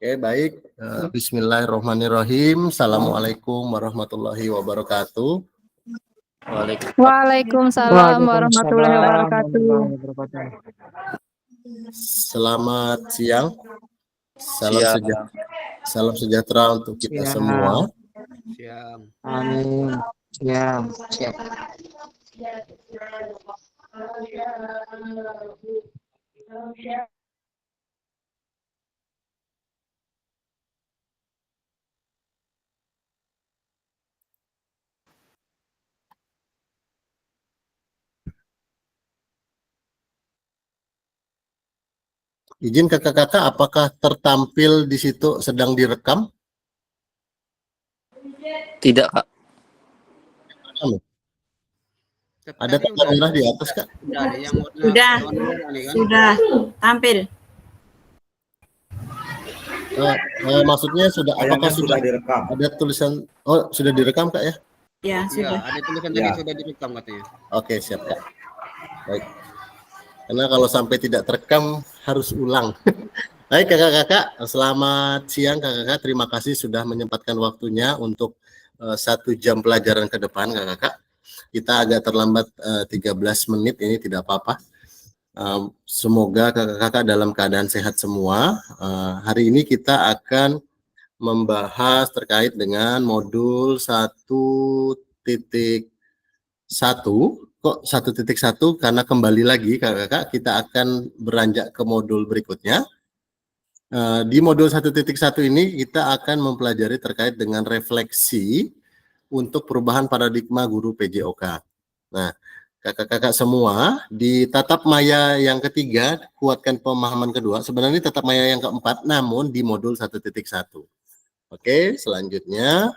Oke, baik. Bismillahirrahmanirrahim. Assalamualaikum warahmatullahi wabarakatuh. Waalaikumsalam warahmatullahi wabarakatuh. Selamat siang. Salam sejahtera untuk kita semua. Siang. Amin. Siang. Izin kakak-kakak, apakah tertampil di situ sedang direkam? Tidak, Kak. Ada tanda merah di atas, Kak? Sudah tampil. Maksudnya sudah, apakah sudah direkam? Ada tulisan, oh sudah direkam, Kak ya? Ya, sudah. Ada tulisan tadi sudah direkam katanya. Oke, siap, Kak. Baik. Karena kalau sampai tidak terekam harus ulang. Baik kakak-kakak, selamat siang kakak-kakak. Terima kasih sudah menyempatkan waktunya untuk 1 jam pelajaran ke depan kakak-kakak. Kita agak terlambat 13 menit, ini tidak apa-apa. Semoga kakak-kakak dalam keadaan sehat semua. Hari ini kita akan membahas terkait dengan modul 1.1. Kok 1.1? Karena kembali lagi kakak-kakak, kita akan beranjak ke modul berikutnya. Di modul 1.1 ini kita akan mempelajari terkait dengan refleksi untuk perubahan paradigma guru PJOK. Nah, kakak-kakak semua, di tatap maya yang ketiga, kuatkan pemahaman kedua, sebenarnya tatap maya yang keempat, namun di modul 1.1. Oke, selanjutnya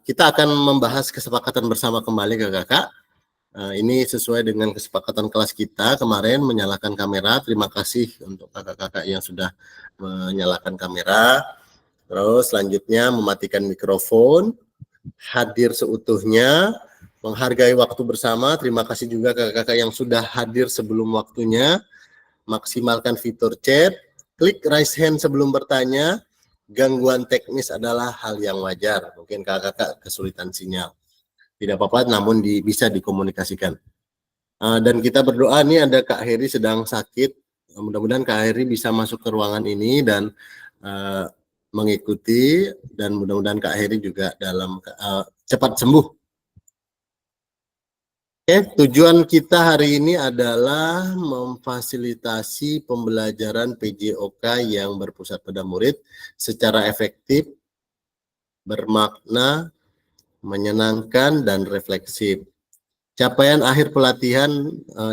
kita akan membahas kesepakatan bersama kembali kakak-kakak. Ini sesuai dengan kesepakatan kelas kita kemarin, menyalakan kamera. Terima kasih untuk kakak-kakak yang sudah menyalakan kamera. Terus selanjutnya mematikan mikrofon, hadir seutuhnya, menghargai waktu bersama. Terima kasih juga kakak-kakak yang sudah hadir sebelum waktunya. Maksimalkan fitur chat, klik raise hand sebelum bertanya. Gangguan teknis adalah hal yang wajar. Mungkin kakak-kakak kesulitan sinyal. Tidak apa-apa, namun bisa dikomunikasikan. Dan kita berdoa, nih ada Kak Heri sedang sakit. Mudah-mudahan Kak Heri bisa masuk ke ruangan ini dan mengikuti, dan mudah-mudahan Kak Heri juga dalam cepat sembuh. Tujuan kita hari ini adalah memfasilitasi pembelajaran PJOK yang berpusat pada murid secara efektif, bermakna, menyenangkan, dan refleksif. Capaian akhir pelatihan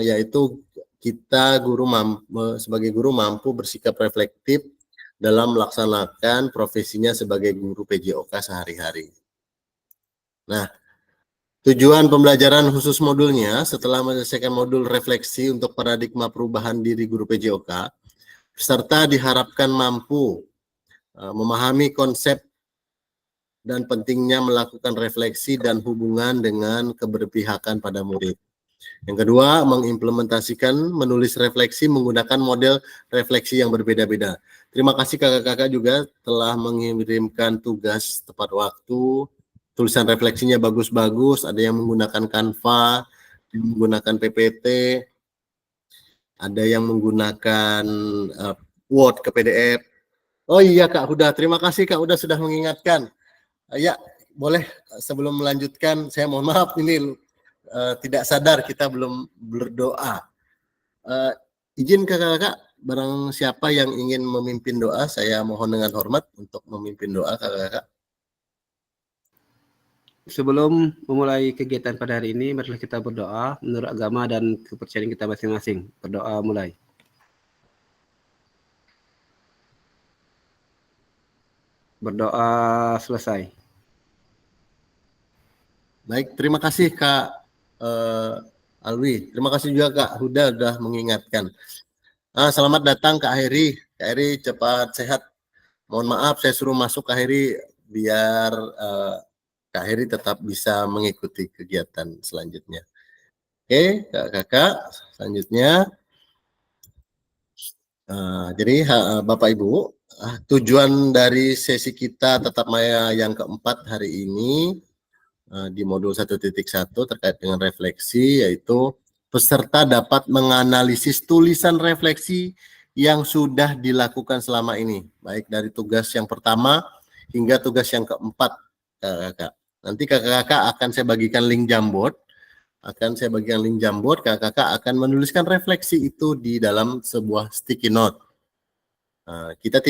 yaitu kita sebagai guru mampu bersikap reflektif dalam melaksanakan profesinya sebagai guru PJOK sehari-hari. Nah, tujuan pembelajaran khusus modulnya setelah menyelesaikan modul refleksi untuk paradigma perubahan diri guru PJOK, peserta diharapkan mampu memahami konsep dan pentingnya melakukan refleksi dan hubungan dengan keberpihakan pada murid. Yang kedua, mengimplementasikan menulis refleksi menggunakan model refleksi yang berbeda-beda. Terima kasih kakak-kakak juga telah mengirimkan tugas tepat waktu. Tulisan refleksinya bagus-bagus, ada yang menggunakan Canva, menggunakan PPT, ada yang menggunakan Word ke PDF. Oh iya Kak Huda, terima kasih Kak Huda sudah mengingatkan. Ya, boleh sebelum melanjutkan, saya mohon maaf ini tidak sadar kita belum berdoa. Izin kakak-kakak, barang siapa yang ingin memimpin doa, saya mohon dengan hormat untuk memimpin doa kakak-kakak. Sebelum memulai kegiatan pada hari ini, marilah kita berdoa menurut agama dan kepercayaan kita masing-masing. Berdoa mulai. Berdoa selesai. Baik, terima kasih Kak Alwi. Terima kasih juga Kak Huda sudah mengingatkan. Selamat datang Kak Heri. Kak Heri cepat sehat. Mohon maaf saya suruh masuk Kak Heri biar Kak Heri tetap bisa mengikuti kegiatan selanjutnya. Oke, kakak-kakak, selanjutnya Jadi Bapak Ibu, tujuan dari sesi kita tatap maya yang keempat hari ini di modul 1.1 terkait dengan refleksi, yaitu peserta dapat menganalisis tulisan refleksi yang sudah dilakukan selama ini, baik dari tugas yang pertama hingga tugas yang keempat, kakak-kakak. Nanti kakak-kakak akan saya bagikan link Jamboard. Kakak-kakak akan menuliskan refleksi itu di dalam sebuah sticky note. Kita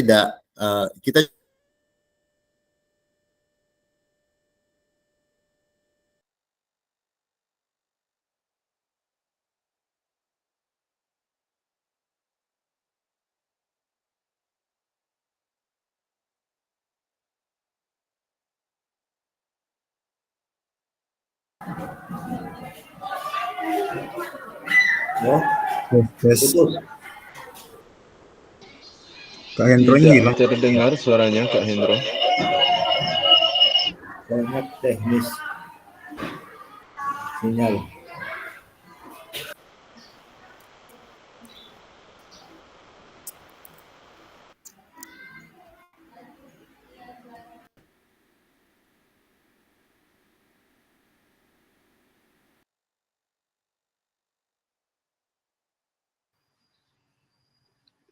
Kak Hendro hilang. Tidak terdengar suaranya Kak Hendro. Banyak teknis sinyal.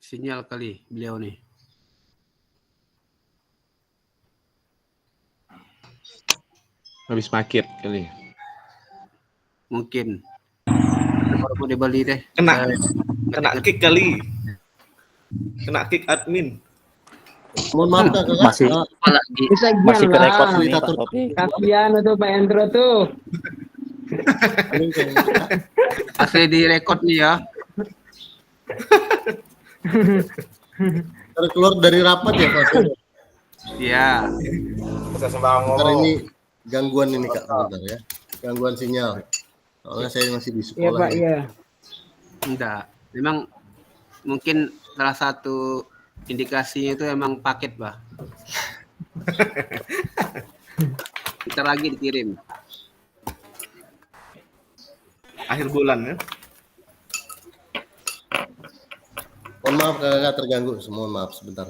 Sinyal kali beliau nih. Habis paket kali. Mungkin. Baru mau di Bali deh. Kena kick kali. Kena kick admin. mohon maaf kakak, Bisa Masih ke record jalan. nih Pak Topik. Kasihan tuh Pak Hendro tuh. Asli di record nih ya. keluar dari rapat ya Pak. Iya. Sebentar ini gangguan ini Kak, sebentar ya. Gangguan sinyal. Soalnya saya masih di Iya sekolah. Pak, iya. Enggak. Memang mungkin salah satu indikasinya itu emang paket, Pak. Kita lagi dikirim. Akhir bulan ya. Mohon maaf kakak terganggu, mohon maaf sebentar.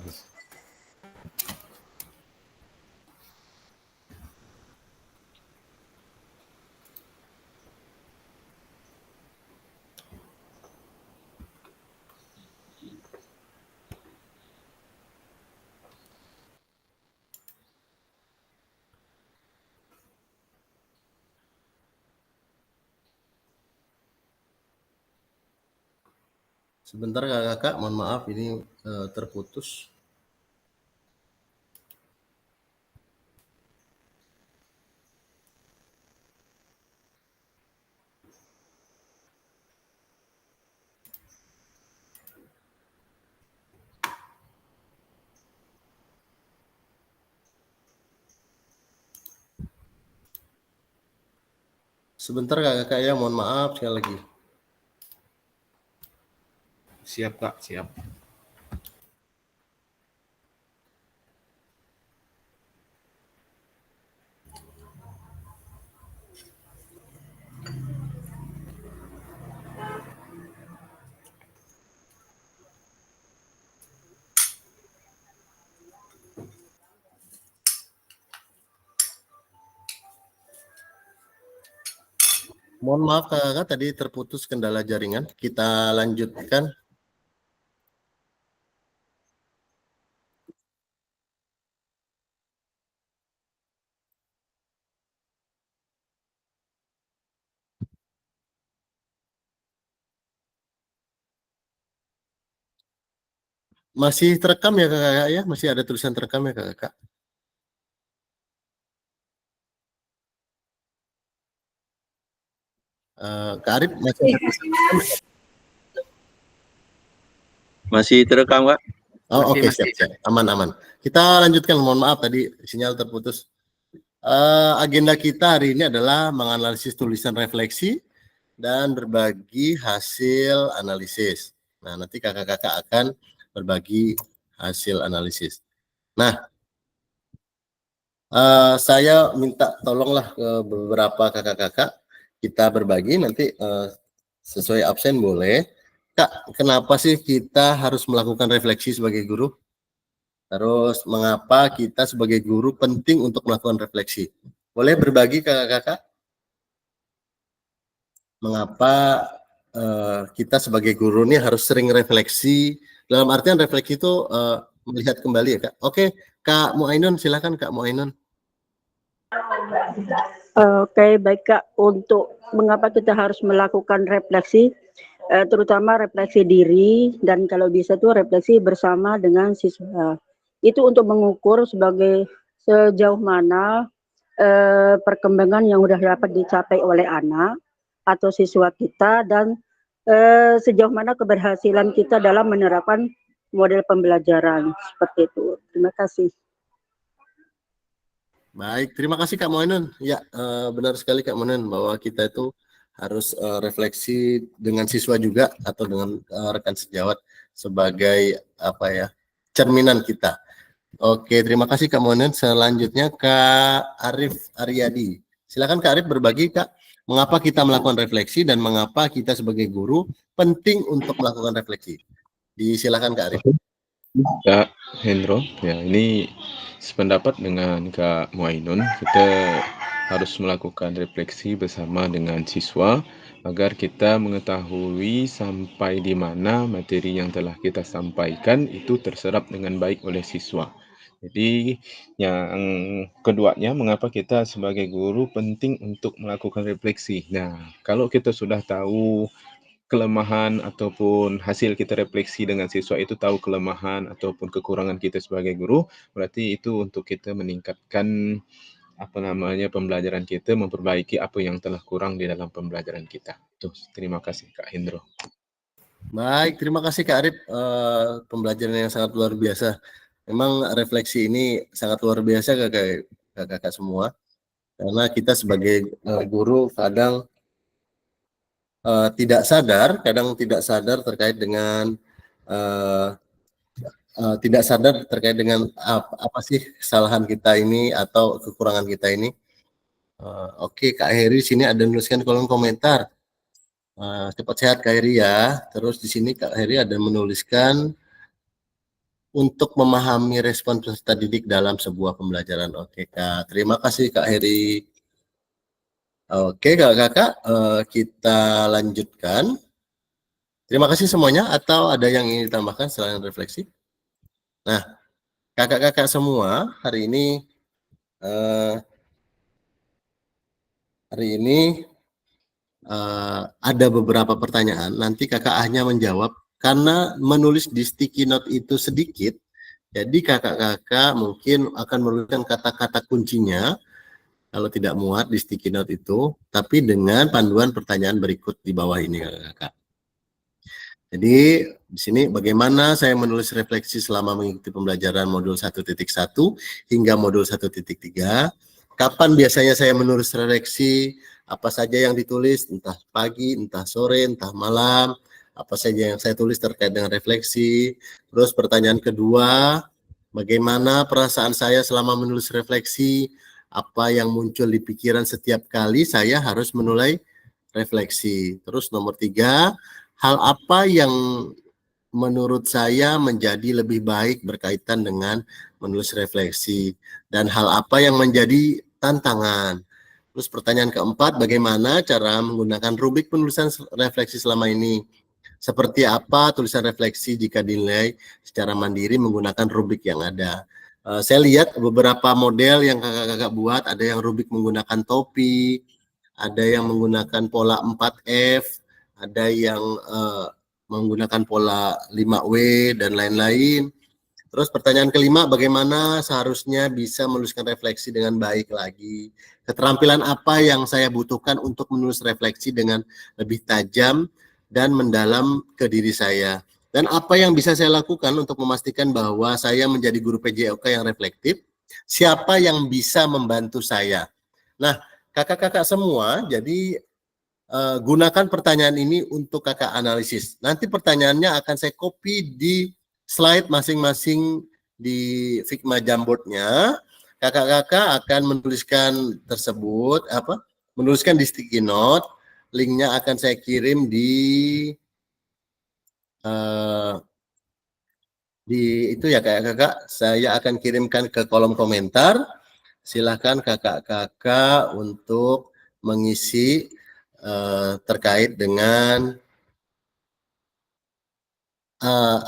Sebentar kakak, mohon maaf ini terputus. Sebentar kakak ya, mohon maaf sekali lagi. Siap Kak, siap. Mohon maaf kakak, tadi terputus kendala jaringan. Kita lanjutkan. Masih terekam ya kakak ya? Masih ada tulisan terekam ya kakak? Kak Arif masih ada tulisan terekam? Masih terekam, Kak? Oh oke, Masih. siap. Aman. Kita lanjutkan, mohon maaf tadi sinyal terputus. Agenda kita hari ini adalah menganalisis tulisan refleksi dan berbagi hasil analisis. Nah, nanti kakak-kakak akan berbagi hasil analisis. Nah, saya minta tolonglah ke beberapa kakak-kakak kita berbagi, nanti sesuai absen boleh, Kak, kenapa sih kita harus melakukan refleksi sebagai guru? Terus mengapa kita sebagai guru penting untuk melakukan refleksi? Boleh berbagi kakak-kakak? Mengapa kita sebagai guru ini harus sering refleksi? Dalam artian refleksi itu melihat kembali ya Kak. Oke, Kak Muainun, silakan Kak Muainun. Oke, baik Kak. Untuk mengapa kita harus melakukan refleksi, terutama refleksi diri dan kalau bisa tuh refleksi bersama dengan siswa. Itu untuk mengukur sebagai sejauh mana perkembangan yang sudah dapat dicapai oleh anak atau siswa kita dan sejauh mana keberhasilan kita dalam menerapkan model pembelajaran seperti itu. Terima kasih. Baik, terima kasih Kak Muainun. Ya, benar sekali Kak Muainun bahwa kita itu harus refleksi dengan siswa juga atau dengan rekan sejawat sebagai apa ya, cerminan kita. Oke, terima kasih Kak Muainun. Selanjutnya Kak Arif Aryadi. Silakan Kak Arif berbagi Kak, mengapa kita melakukan refleksi dan mengapa kita sebagai guru penting untuk melakukan refleksi. Silakan Kak Arif. Kak Hendro, ya ini sependapat dengan Kak Muainun, kita harus melakukan refleksi bersama dengan siswa agar kita mengetahui sampai di mana materi yang telah kita sampaikan itu terserap dengan baik oleh siswa. Jadi yang keduanya, mengapa kita sebagai guru penting untuk melakukan refleksi. Nah, kalau kita sudah tahu kelemahan ataupun hasil kita refleksi dengan siswa itu, tahu kelemahan ataupun kekurangan kita sebagai guru, berarti itu untuk kita meningkatkan pembelajaran kita, memperbaiki apa yang telah kurang di dalam pembelajaran kita. Tuh, terima kasih Kak Hendro. Baik, terima kasih Kak Arif. Pembelajaran yang sangat luar biasa. Memang refleksi ini sangat luar biasa kakak-kakak semua. Karena kita sebagai guru kadang tidak sadar terkait dengan apa sih kesalahan kita ini atau kekurangan kita ini. Oke, Kak Heri sini ada menuliskan kolom komentar. Cepat sehat Kak Heri ya. Terus di sini Kak Heri ada menuliskan untuk memahami respon peserta didik dalam sebuah pembelajaran. Oke Kak, terima kasih Kak Heri. Oke kakak-kakak, kita lanjutkan. Terima kasih semuanya, atau ada yang ingin ditambahkan selain refleksi? Nah, kakak-kakak semua, hari ini ada beberapa pertanyaan. Nanti kakak hanya menjawab, karena menulis di sticky note itu sedikit, jadi kakak-kakak mungkin akan menuliskan kata-kata kuncinya, kalau tidak muat di sticky note itu, tapi dengan panduan pertanyaan berikut di bawah ini kakak-kakak. Jadi di sini bagaimana saya menulis refleksi selama mengikuti pembelajaran modul 1.1 hingga modul 1.3. Kapan biasanya saya menulis refleksi, apa saja yang ditulis, entah pagi, entah sore, entah malam, apa saja yang saya tulis terkait dengan refleksi. Terus pertanyaan kedua, bagaimana perasaan saya selama menulis refleksi, apa yang muncul di pikiran setiap kali saya harus menulis refleksi. Terus nomor 3, hal apa yang menurut saya menjadi lebih baik berkaitan dengan menulis refleksi, dan hal apa yang menjadi tantangan. Terus pertanyaan keempat, bagaimana cara menggunakan rubrik penulisan refleksi selama ini? Seperti apa tulisan refleksi jika dinilai secara mandiri menggunakan rubrik yang ada? Saya lihat beberapa model yang kakak-kakak buat, ada yang rubrik menggunakan topi, ada yang menggunakan pola 4F, ada yang menggunakan pola 5W, dan lain-lain. Terus pertanyaan kelima, bagaimana seharusnya bisa menuliskan refleksi dengan baik lagi? Keterampilan apa yang saya butuhkan untuk menulis refleksi dengan lebih tajam dan mendalam ke diri saya? Dan apa yang bisa saya lakukan untuk memastikan bahwa saya menjadi guru PJOK yang reflektif? Siapa yang bisa membantu saya? Nah, kakak-kakak semua, jadi gunakan pertanyaan ini untuk kakak analisis. Nanti pertanyaannya akan saya copy di slide masing-masing di Figma Jamboard-nya. Kakak-kakak akan menuliskan tersebut, menuliskan di sticky note. Linknya akan saya kirim di di itu ya kakak, saya akan kirimkan ke kolom komentar. Silakan kakak-kakak untuk mengisi terkait dengan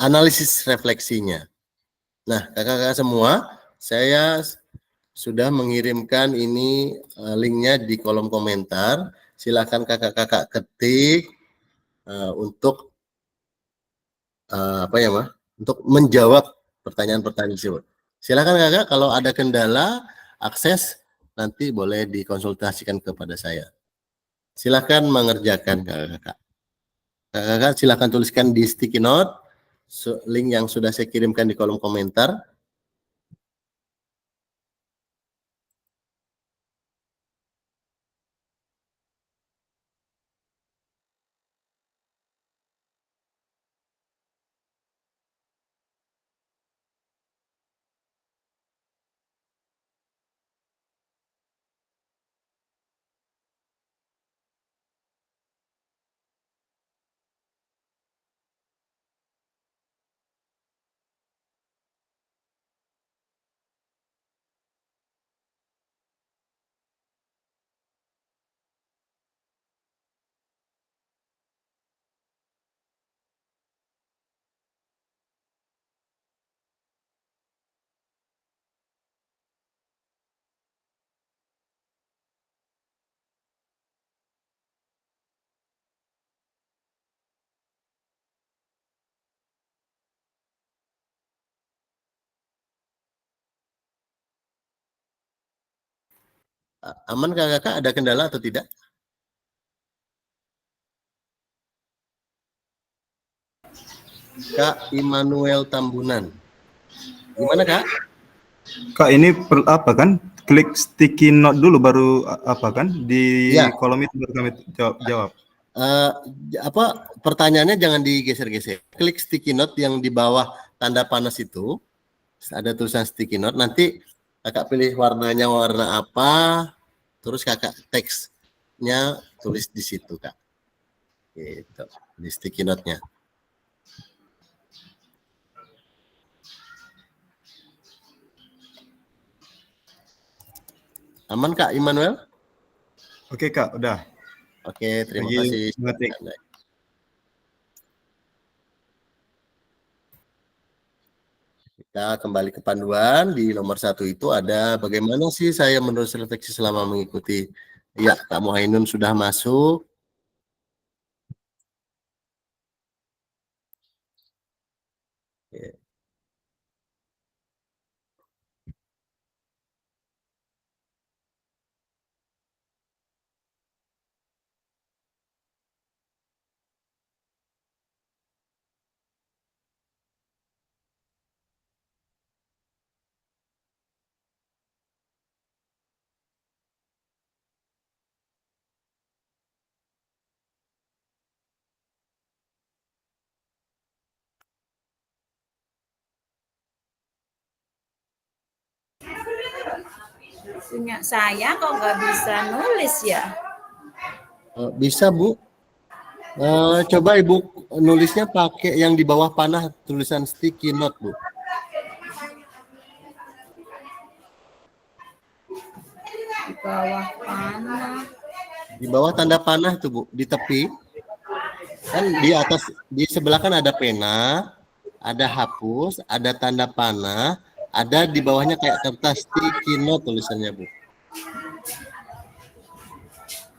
analisis refleksinya. Nah, kakak-kakak semua, saya sudah mengirimkan ini linknya di kolom komentar. Silakan kakak-kakak ketik untuk untuk menjawab pertanyaan-pertanyaan tersebut. Silakan kakak, kalau ada kendala akses nanti boleh dikonsultasikan kepada saya. Silakan mengerjakan kakak-kakak. Kakak-kakak silakan tuliskan di sticky note link yang sudah saya kirimkan di kolom komentar. Aman kakak-kakak, ada kendala atau tidak? Kak Immanuel Tambunan. Gimana kak? Kak, ini apa kan? Klik sticky note dulu baru apa kan? Di Ya. kolom itu baru kami jawab. Pertanyaannya jangan digeser-geser. Klik sticky note yang di bawah tanda panas itu. Ada tulisan sticky note. Nanti kakak pilih warnanya warna apa. Terus kakak teksnya tulis di situ kak. Gitu. Di sticky note-nya. Aman kak Immanuel? Oke kak, udah. Oke, terima Lagi kasih. ngetik. Kita kembali ke panduan. Di nomor 1 itu ada bagaimana sih saya menulis refleksi selama mengikuti. Ya, Kak Muhainun sudah masuk. Oke. Punya saya kok nggak bisa nulis ya? Bisa Bu. Coba Ibu nulisnya pakai yang di bawah panah tulisan sticky note Bu. Di bawah panah. Di bawah tanda panah tuh Bu, di tepi. Kan di atas, di sebelah kan ada pena, ada hapus, ada tanda panah, ada di bawahnya kayak kertas sticky note tulisannya Bu.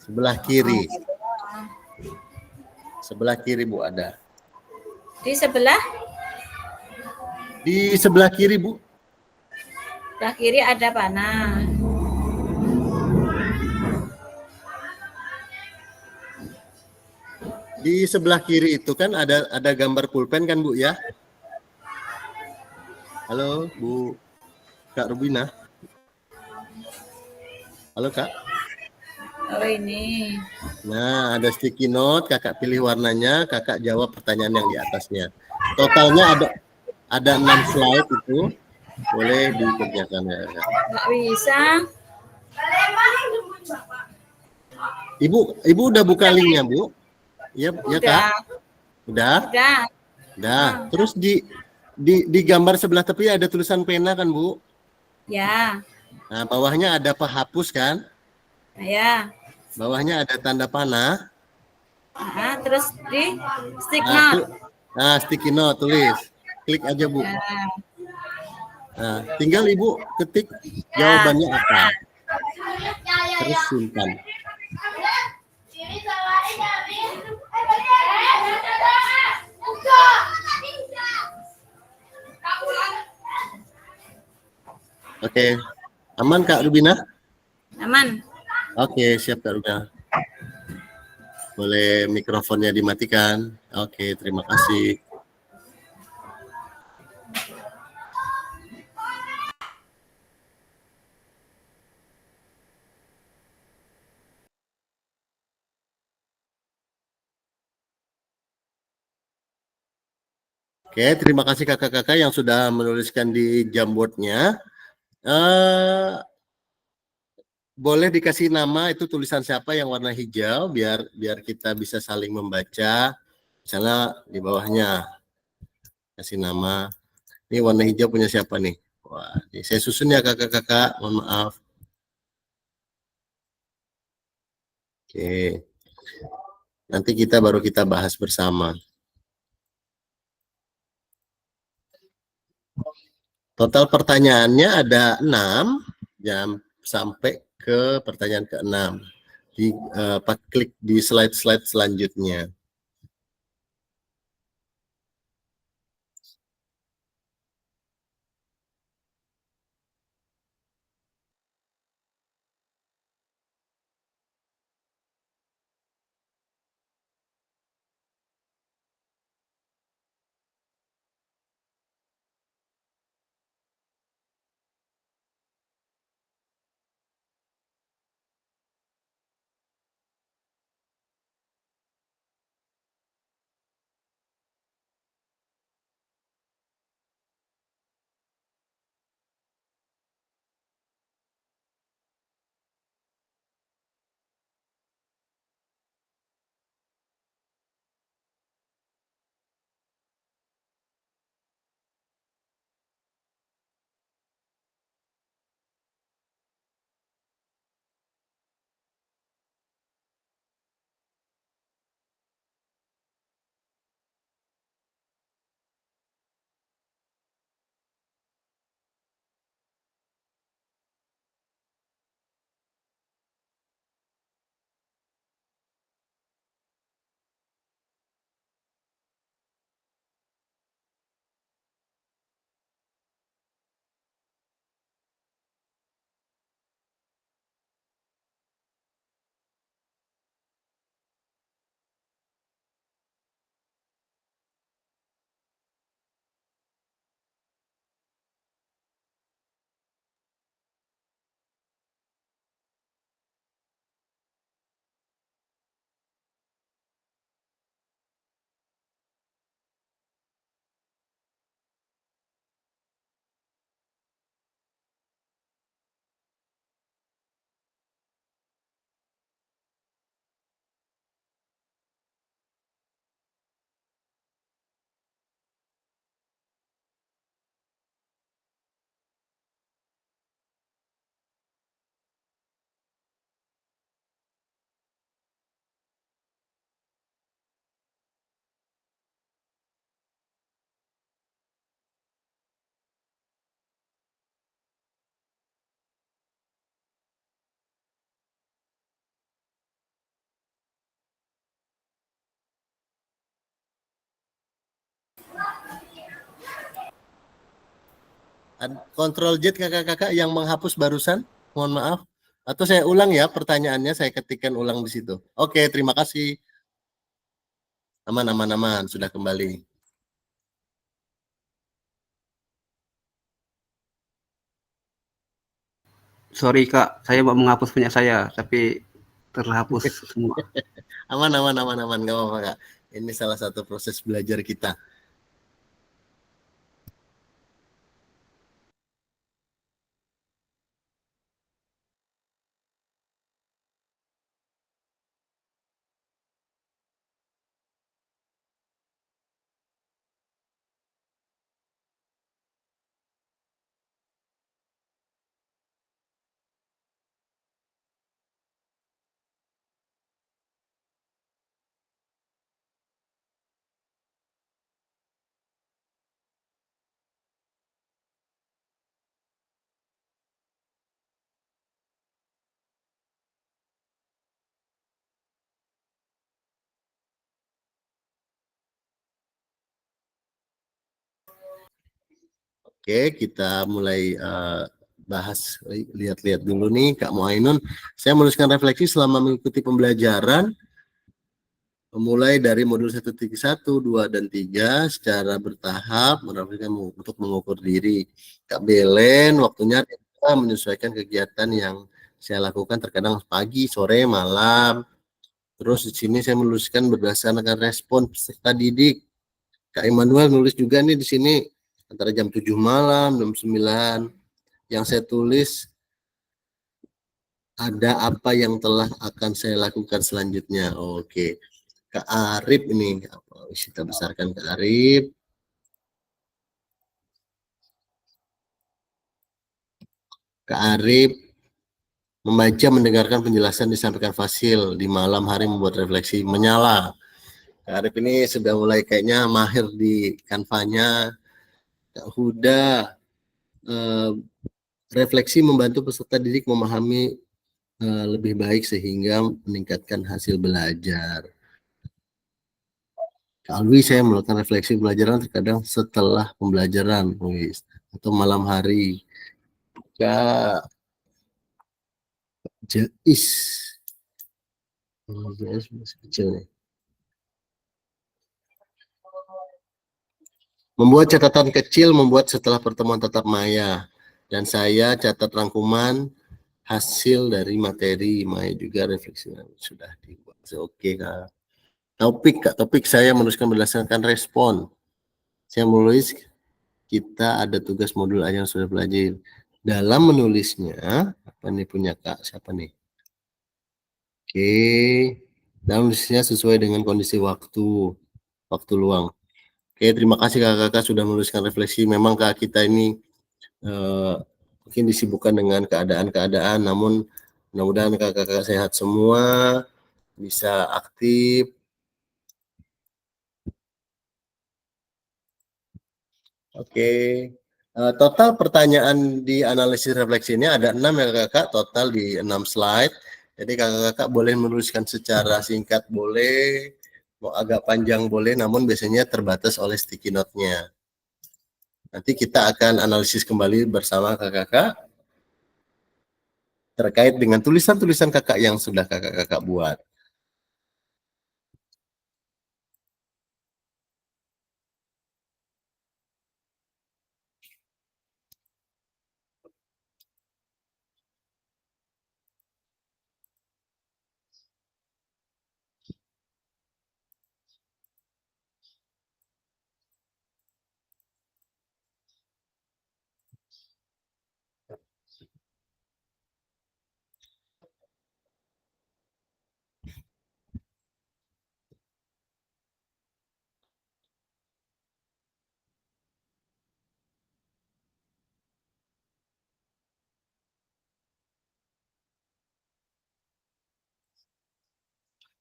Sebelah kiri. Sebelah kiri Bu ada. Di sebelah? Di sebelah kiri Bu. Sebelah kiri ada panah. Di sebelah kiri itu kan ada gambar pulpen kan Bu ya? Halo Bu Kak Rubina. Halo Kak. Oh ini. Nah, ada sticky note, kakak pilih warnanya, kakak jawab pertanyaan yang di atasnya. Totalnya ada 6 slide itu. Boleh dikerjakan ya. Kak. Nggak bisa. Ibu udah buka linknya, Bu? Iya, ya Kak. Udah? Udah. Dah, terus di gambar sebelah tepi ada tulisan pena kan, Bu? Ya, Nah, bawahnya ada penghapus kan? ya. Bawahnya ada tanda panah. Nah, terus di stick Nah, note. sticky note tulis. Klik aja, Bu. Ya. Nah, tinggal Ibu ketik jawabannya apa. Terus simpan. Oke. Aman Kak Rubina? Aman. Oke, siap Kak Rubina. Boleh mikrofonnya dimatikan. Oke, terima kasih. Oke, terima kasih kakak-kakak yang sudah menuliskan di Jamboardnya. Boleh dikasih nama itu tulisan siapa yang warna hijau biar kita bisa saling membaca. Misalnya di bawahnya kasih nama. Ini warna hijau punya siapa nih? Wah, ini saya susun ya kakak-kakak. Mohon maaf. Oke. Nanti baru kita bahas bersama. Total pertanyaannya ada 6 jam sampai ke pertanyaan ke-6. Klik di slide-slide selanjutnya. Kontrol Z kakak-kakak yang menghapus barusan, mohon maaf. Atau saya ulang ya pertanyaannya, saya ketikkan ulang di situ. Oke, terima kasih. Aman, aman, aman, sudah kembali. Sorry Kak, saya mau menghapus punya saya, tapi terhapus semua. Aman, aman, aman, aman, nggak apa-apa Kak. Ini salah satu proses belajar kita. Oke, kita mulai bahas, lihat-lihat dulu nih Kak Muainun. Saya menuliskan refleksi selama mengikuti pembelajaran mulai dari modul 1.1, 2, dan 3 secara bertahap untuk mengukur diri. Kak Belen, waktunya kita menyesuaikan kegiatan yang saya lakukan terkadang pagi, sore, malam. Terus di sini saya menuliskan berdasarkan respon peserta didik. Kak Immanuel nulis juga nih di sini antara jam 7 malam, jam 9. Yang saya tulis ada apa yang telah akan saya lakukan selanjutnya. Oke. Kak Arif ini, kita besarkan Kak Arif. Kak Arif membaca, mendengarkan penjelasan disampaikan Fasil di malam hari membuat refleksi menyala. Kak Arif ini sudah mulai kayaknya mahir di kanvanya. Kak Huda, refleksi membantu peserta didik memahami lebih baik sehingga meningkatkan hasil belajar. Kak Alwi, saya melakukan refleksi pembelajaran terkadang setelah pembelajaran atau malam hari. Kak Jais, Jais masih kecil nih. Membuat catatan kecil, membuat setelah pertemuan tatap maya. Dan saya catat rangkuman hasil dari materi Maya juga refleksi sudah dibuat. Oke Kak. Topik saya menuliskan berdasarkan respon. Saya menulis kita ada tugas modul yang sudah belajar. Dalam menulisnya, apa nih punya Kak? Siapa nih? Oke. Dalam menulisnya sesuai dengan kondisi waktu luang. Oke, terima kasih kakak-kakak sudah menuliskan refleksi. Memang Kak kita ini mungkin disibukkan dengan keadaan-keadaan, namun mudah-mudahan kakak-kakak sehat semua, bisa aktif. Oke, total pertanyaan di analisis refleksi ini ada 6 ya kakak, total di 6 slide. Jadi kakak-kakak boleh menuliskan secara singkat boleh, mau agak panjang boleh, namun biasanya terbatas oleh sticky note-nya. Nanti kita akan analisis kembali bersama kakak-kakak terkait dengan tulisan-tulisan kakak yang sudah kakak-kakak buat.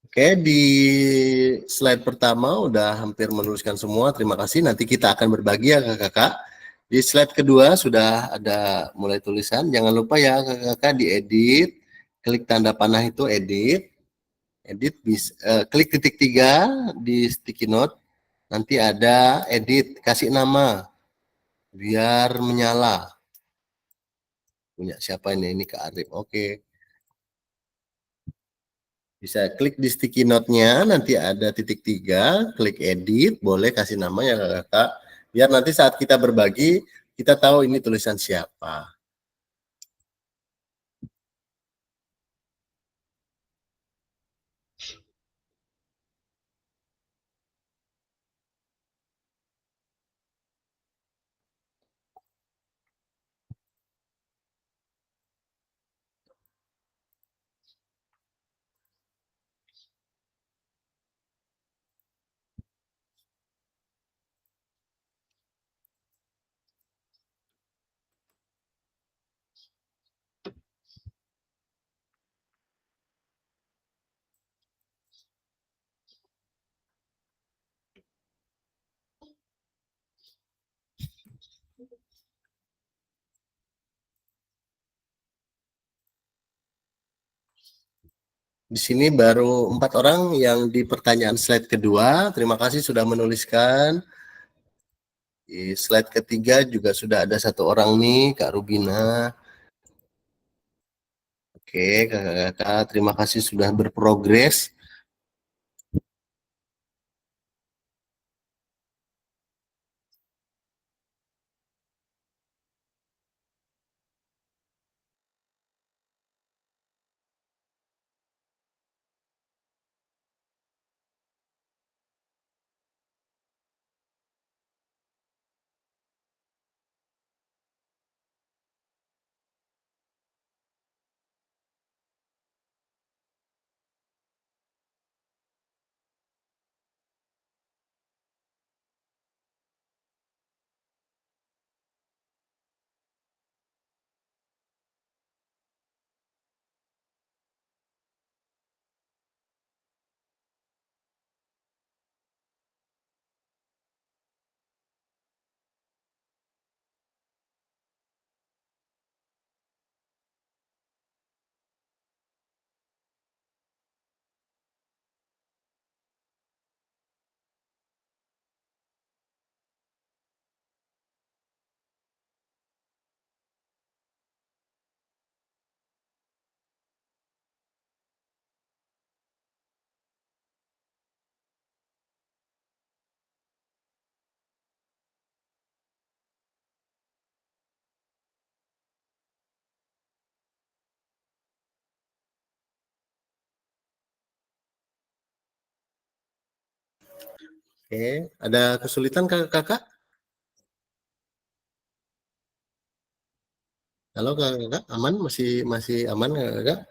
Oke, di slide pertama udah hampir menuliskan semua. Terima kasih. Nanti kita akan berbagi ya kakak-kakak. Di slide kedua sudah ada mulai tulisan. Jangan lupa ya kakak-kakak diedit. Klik tanda panah itu edit. Klik titik 3 di sticky note. Nanti ada edit. Kasih nama. Biar menyala. Punya siapa ini? Ini Kak Arif. Oke. Bisa klik di sticky note-nya, nanti ada titik 3, klik edit, boleh kasih nama ya kakak, biar nanti saat kita berbagi, kita tahu ini tulisan siapa. Di sini baru 4 orang yang di pertanyaan slide kedua. Terima kasih sudah menuliskan. Di slide ketiga juga sudah ada satu orang nih, Kak Rubina. Oke, kakak-kakak, terima kasih sudah berprogres. Oke, ada kesulitan kakak-kakak? Halo kakak-kakak, aman? Masih aman kakak?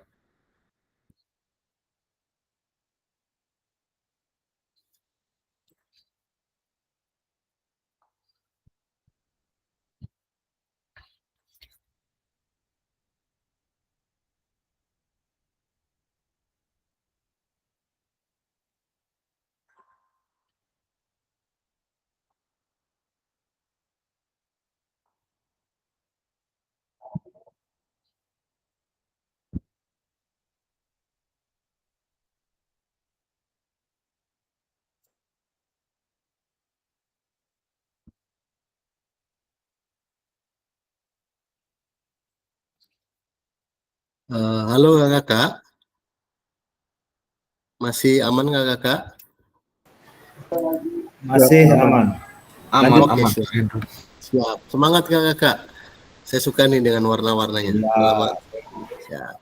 Halo kakak, masih aman nggak kakak? Masih aman. Aman, Oke, aman. siap. Semangat kakak. Saya suka nih dengan warna-warnanya. Selamat. Siap.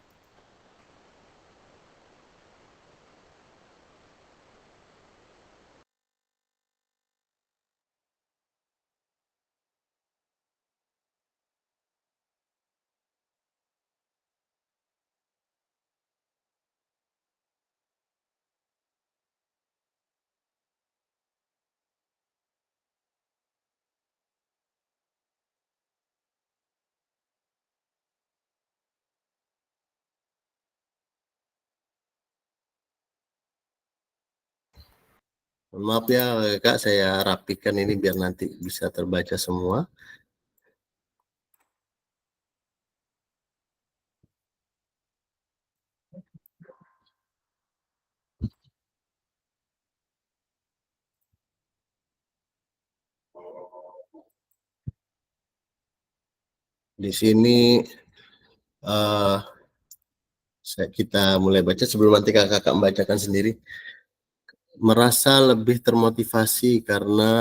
Mohon maaf ya kakak, saya rapikan ini biar nanti bisa terbaca semua. Di sini kita mulai baca sebelum nanti kakak membacakan sendiri. Merasa lebih termotivasi karena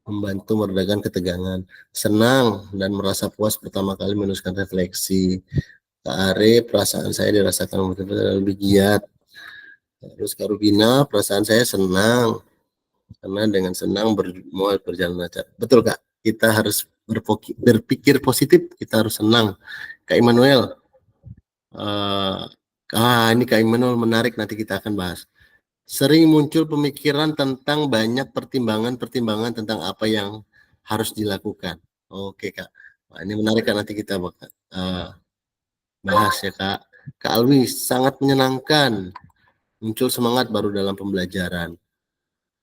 membantu meredakan ketegangan, senang dan merasa puas pertama kali menuliskan refleksi. Kak Are, perasaan saya dirasakan lebih giat. Terus Kak Rubina, perasaan saya senang karena dengan senang mau berjalan lancar. Betul Kak, kita harus berpikir positif, kita harus senang. Kak Immanuel, ini Kak Immanuel menarik, nanti kita akan bahas. Sering muncul pemikiran tentang banyak pertimbangan tentang apa yang harus dilakukan. Oke Kak, ini menarik Kak, nanti kita bakal bahas ya Kak. Kak Alwi, sangat menyenangkan, muncul semangat baru dalam pembelajaran.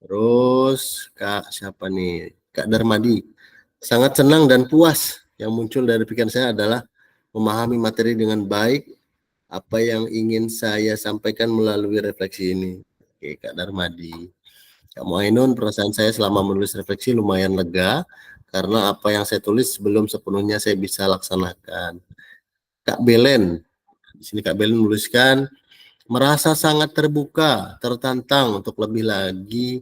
Terus Kak siapa nih? Kak Darmadi, sangat senang dan puas, yang muncul dari pikiran saya adalah memahami materi dengan baik, apa yang ingin saya sampaikan melalui refleksi ini. Oke Kak Darmadi. Kak Muainun, perasaan saya selama menulis refleksi lumayan lega karena apa yang saya tulis belum sepenuhnya saya bisa laksanakan. Kak Belen, di sini Kak Belen menuliskan merasa sangat terbuka, tertantang untuk lebih lagi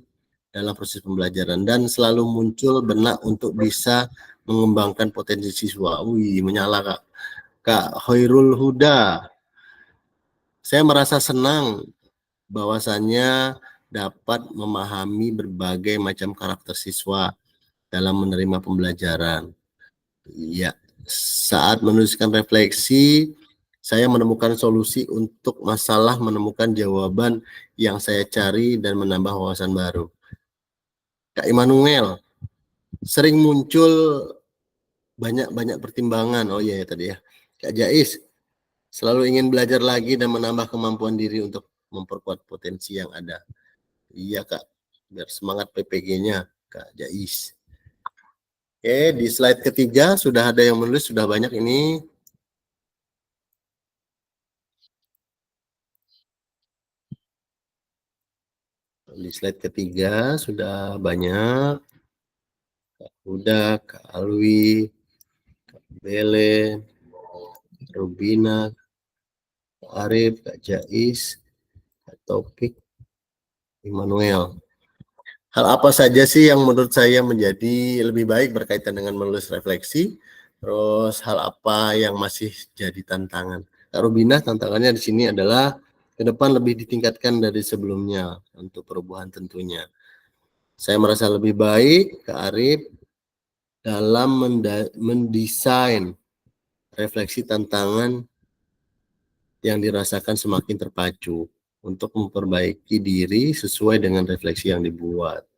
dalam proses pembelajaran dan selalu muncul benak untuk bisa mengembangkan potensi siswa. Wih, menyala Kak. Kak Hoirul Huda, saya merasa senang bahwasannya dapat memahami berbagai macam karakter siswa dalam menerima pembelajaran. Ya, saat menuliskan refleksi, saya menemukan solusi untuk masalah, menemukan jawaban yang saya cari dan menambah wawasan baru. Kak Immanuel, sering muncul banyak-banyak pertimbangan. Oh iya ya tadi ya. Kak Jais, selalu ingin belajar lagi dan menambah kemampuan diri untuk memperkuat potensi yang ada. Iya Kak, biar semangat PPG-nya Kak Jais. Oke, di slide ketiga sudah ada yang menulis, sudah banyak ini. Di slide ketiga sudah banyak. Kak Huda, Kak Alwi, Kak Belen, Rubina, Kak Arif, Kak Jais, Kak Topik, Immanuel. Hal apa saja sih yang menurut saya menjadi lebih baik berkaitan dengan menulis refleksi? Terus hal apa yang masih jadi tantangan? Kak Rubina, tantangannya di sini adalah ke depan lebih ditingkatkan dari sebelumnya untuk perubahan tentunya. Saya merasa lebih baik, Kak Arif, dalam mendesain refleksi tantangan yang dirasakan semakin terpacu untuk memperbaiki diri sesuai dengan refleksi yang dibuat.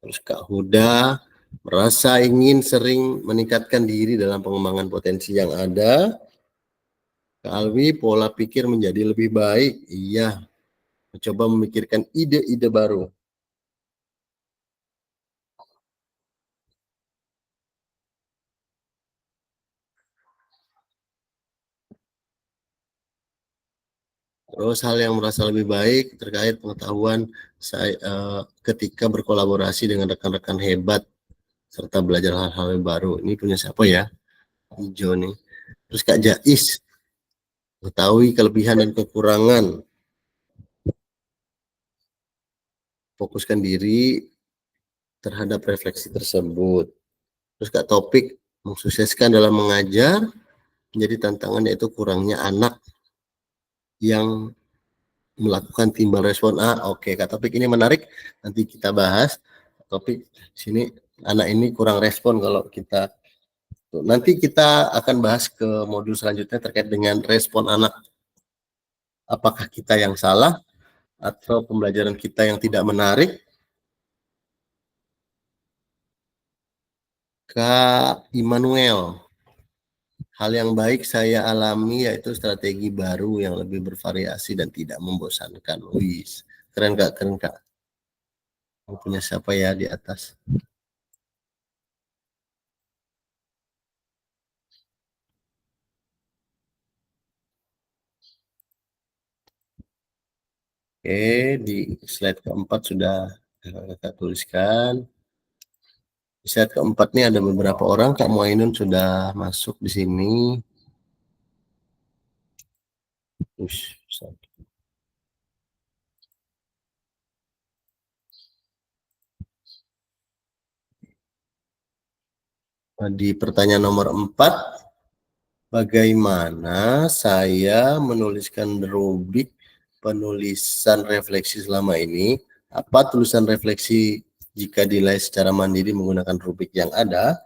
Terus Kak Huda merasa ingin sering meningkatkan diri dalam pengembangan potensi yang ada. Kak Alwi, pola pikir menjadi lebih baik. Iya, mencoba memikirkan ide-ide baru. Terus hal yang merasa lebih baik terkait pengetahuan saya ketika berkolaborasi dengan rekan-rekan hebat serta belajar hal-hal yang baru. Ini punya siapa ya? Hijau nih. Terus Kak Jais, mengetahui kelebihan dan kekurangan, fokuskan diri terhadap refleksi tersebut. Terus Kak Topik, mensukseskan dalam mengajar, menjadi tantangan yaitu kurangnya anak yang melakukan timbal respon. Oke, Kak Topik ini menarik, nanti kita bahas. Topik sini anak ini kurang respon kalau kita. Nanti kita akan bahas ke modul selanjutnya terkait dengan respon anak. Apakah kita yang salah atau pembelajaran kita yang tidak menarik? Kak Immanuel, hal yang baik saya alami yaitu strategi baru yang lebih bervariasi dan tidak membosankan. Wis, keren Kak, keren Kak. Punya siapa ya di atas? Oke, di slide keempat sudah kita tuliskan. Di slide keempat nih ada beberapa orang. Kak Muainun sudah masuk di sini. Ush, di pertanyaan nomor 4, bagaimana saya menuliskan rubrik penulisan refleksi selama ini? Apa tulisan refleksi jika dinilai secara mandiri menggunakan rubrik yang ada?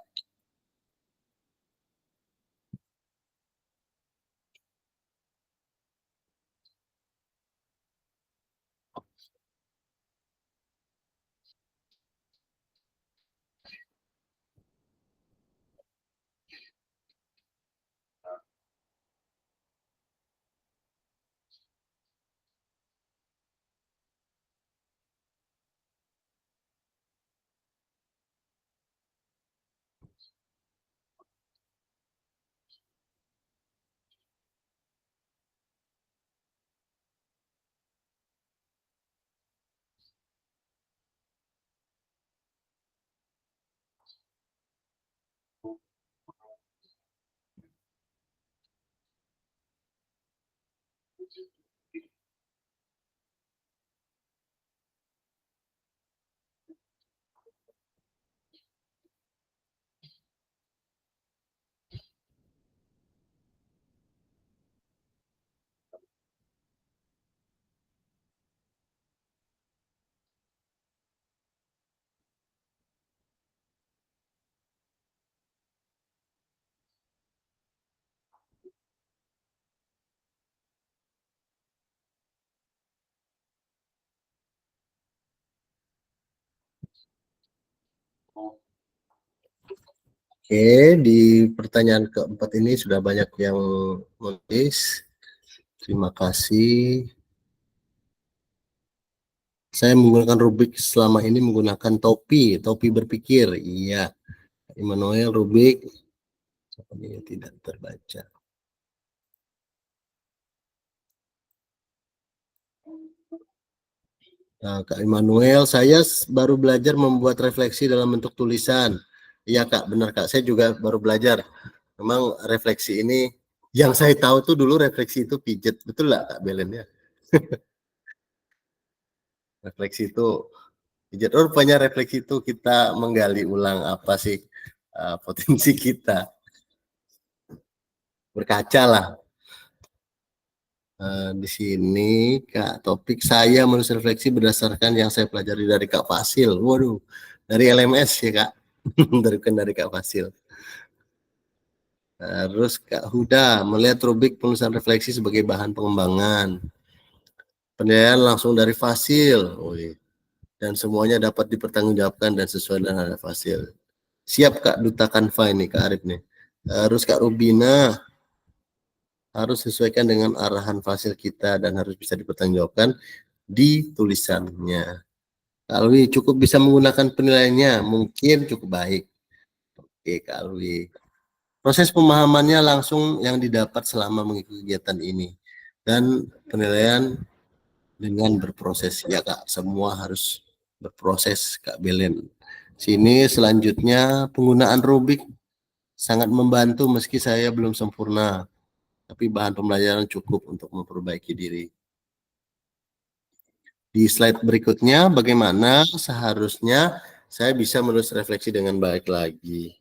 Oke, di pertanyaan keempat ini sudah banyak yang menulis. Terima kasih. Saya menggunakan rubrik selama ini menggunakan topi berpikir. Iya, Immanuel rubrik sepertinya tidak terbaca. Nah, Kak Immanuel, saya baru belajar membuat refleksi dalam bentuk tulisan. Iya Kak, benar Kak. Saya juga baru belajar. Memang refleksi ini, yang saya tahu tuh dulu refleksi itu pijet. Betul nggak Kak Belen ya? Refleksi itu pijet. Oh, rupanya refleksi itu kita menggali ulang apa sih potensi kita. Berkaca lah. Di sini Kak topik saya menulis refleksi berdasarkan yang saya pelajari dari Kak Fasil. Waduh, dari LMS ya Kak, dari Kak Fasil. Terus Kak Huda melihat rubrik penulisan refleksi sebagai bahan pengembangan. Penilaian langsung dari Fasil, dan semuanya dapat dipertanggungjawabkan dan sesuai dengan ada Fasil. Siap Kak Duta Canva ini Kak Arif nih. Terus Kak Rubina harus sesuaikan dengan arahan Fasil kita dan harus bisa dipertanggungjawabkan di tulisannya. Kak Alwi cukup bisa menggunakan penilaiannya, mungkin cukup baik. Oke Kak Alwi. Proses pemahamannya langsung yang didapat selama mengikuti kegiatan ini. Dan penilaian dengan berproses. Ya Kak, semua harus berproses Kak Belen. Sini selanjutnya penggunaan rubrik sangat membantu meski saya belum sempurna. Tapi bahan pembelajaran cukup untuk memperbaiki diri. Di slide berikutnya, bagaimana seharusnya saya bisa menulis refleksi dengan baik lagi.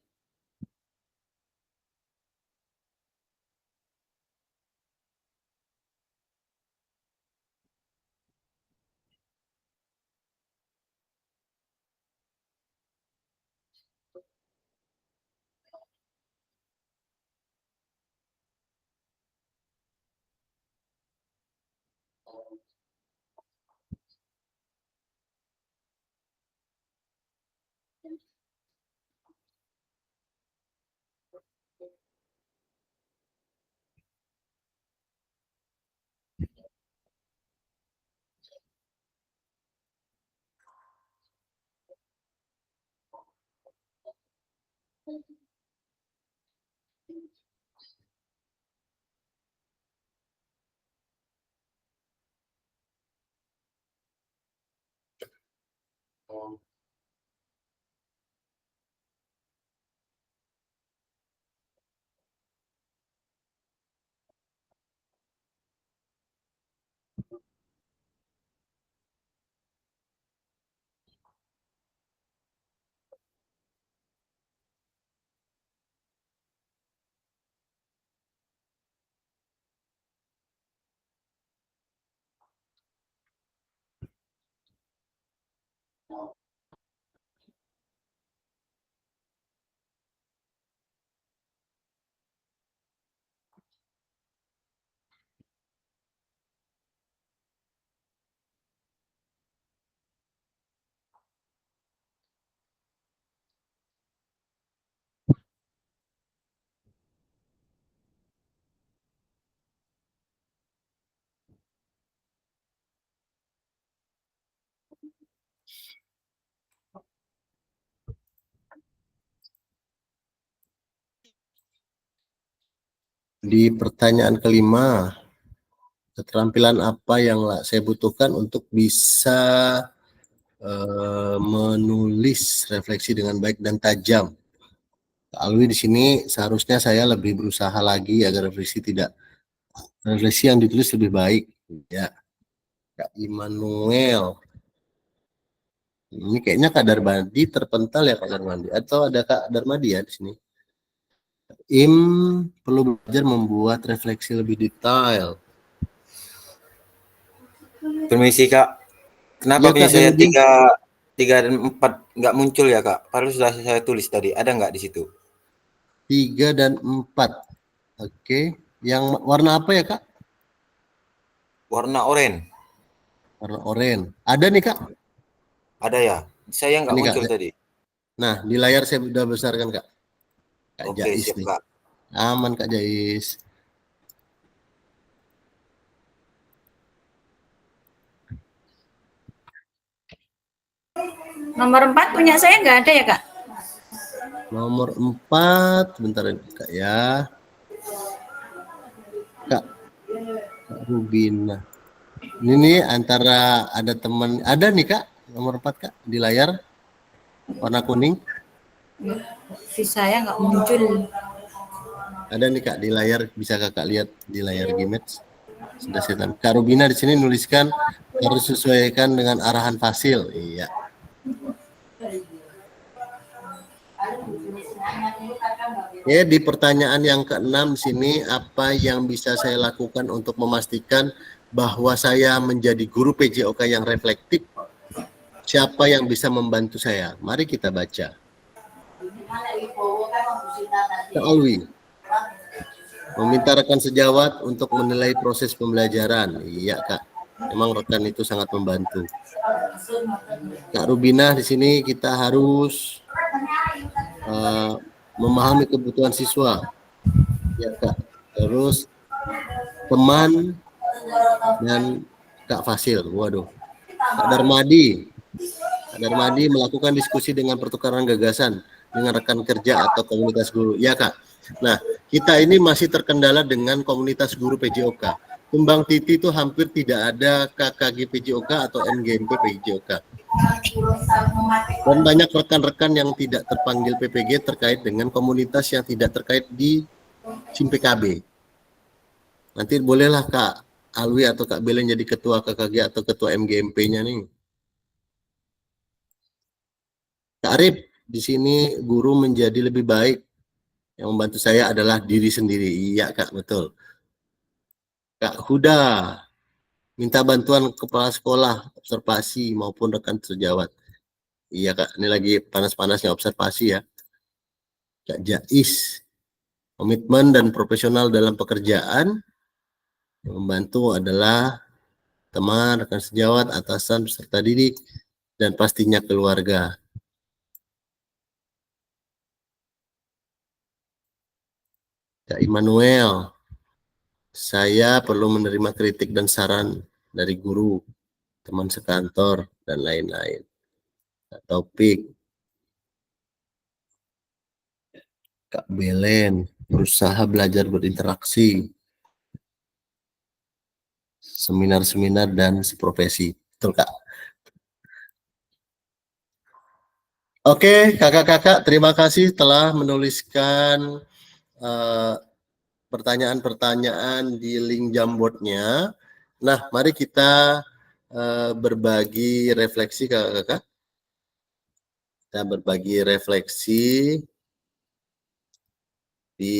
Di pertanyaan kelima, keterampilan apa yang saya butuhkan untuk bisa menulis refleksi dengan baik dan tajam. Alwi di sini seharusnya saya lebih berusaha lagi agar refleksi tidak refleksi yang ditulis lebih baik. Ya, Kak Immanuel. Ini kayaknya Kak Darmadi terpental ya Kak Darmadi. Atau ada Kak Darmadi ya di sini. Perlu belajar membuat refleksi lebih detail. Permisi Kak, kenapa Ya, Kak punya saya Darmadi. 3 dan 4 nggak muncul ya Kak? Padahal sudah saya tulis tadi, ada nggak di situ? 3 dan 4. Oke. Yang warna apa ya Kak? Warna oranye. Warna oranye. Ada nih Kak? Ada ya? Saya nggak Ini, muncul Kak. tadi. Nah, di layar saya sudah besarkan Kak. Kak Oke, Jais siap nih. Kak. Aman Kak Jais. Nomor 4 punya saya nggak ada ya, Kak? Nomor 4, bentar Kak ya. Kak Rubina. Ini nih antara ada teman, ada nih Kak, nomor 4 Kak di layar warna kuning. Di saya nggak muncul. Ada nih Kak di layar, bisa Kakak lihat di layar Gmax. Sudah saya Kak Rubina di sini nuliskan harus sesuaikan dengan arahan fasil. Iya. Ya, di pertanyaan yang ke-6 di sini, apa yang bisa saya lakukan untuk memastikan bahwa saya menjadi guru PJOK yang reflektif? Siapa yang bisa membantu saya? Mari kita baca. Kak Alwi, meminta rekan sejawat untuk menilai proses pembelajaran. Iya Kak, memang rekan itu sangat membantu. Kak Rubina di sini kita harus memahami kebutuhan siswa, ya Kak. Terus teman dan Kak Fasil. Waduh. Kak Darmadi melakukan diskusi dengan pertukaran gagasan dengan rekan kerja atau komunitas guru. Ya Kak. Nah, kita ini masih terkendala dengan komunitas guru PJOK. Tumbang Titi itu hampir tidak ada KKG PJOK atau MGMP PJOK. Dan banyak rekan-rekan yang tidak terpanggil PPG terkait dengan komunitas yang tidak terkait di SIM PKB. Nanti bolehlah Kak Alwi atau Kak Belen jadi ketua KKG atau ketua MGMP-nya nih. Kak Arif, di sini guru menjadi lebih baik. Yang membantu saya adalah diri sendiri. Iya Kak, betul. Kak Huda, minta bantuan kepala sekolah, observasi maupun rekan sejawat. Iya Kak, ini lagi panas-panasnya observasi ya. Kak Jais, komitmen dan profesional dalam pekerjaan. Yang membantu adalah teman, rekan sejawat, atasan, peserta didik, dan pastinya keluarga. Kak Immanuel, saya perlu menerima kritik dan saran dari guru, teman sekantor, dan lain-lain. Kak Taufik, Kak Belen, berusaha belajar berinteraksi, seminar-seminar dan seprofesi. Betul Kak. Oke, kakak-kakak, terima kasih telah menuliskan pertanyaan-pertanyaan di link Jamboardnya. Nah, mari kita berbagi refleksi kakak-kakak. Kita berbagi refleksi di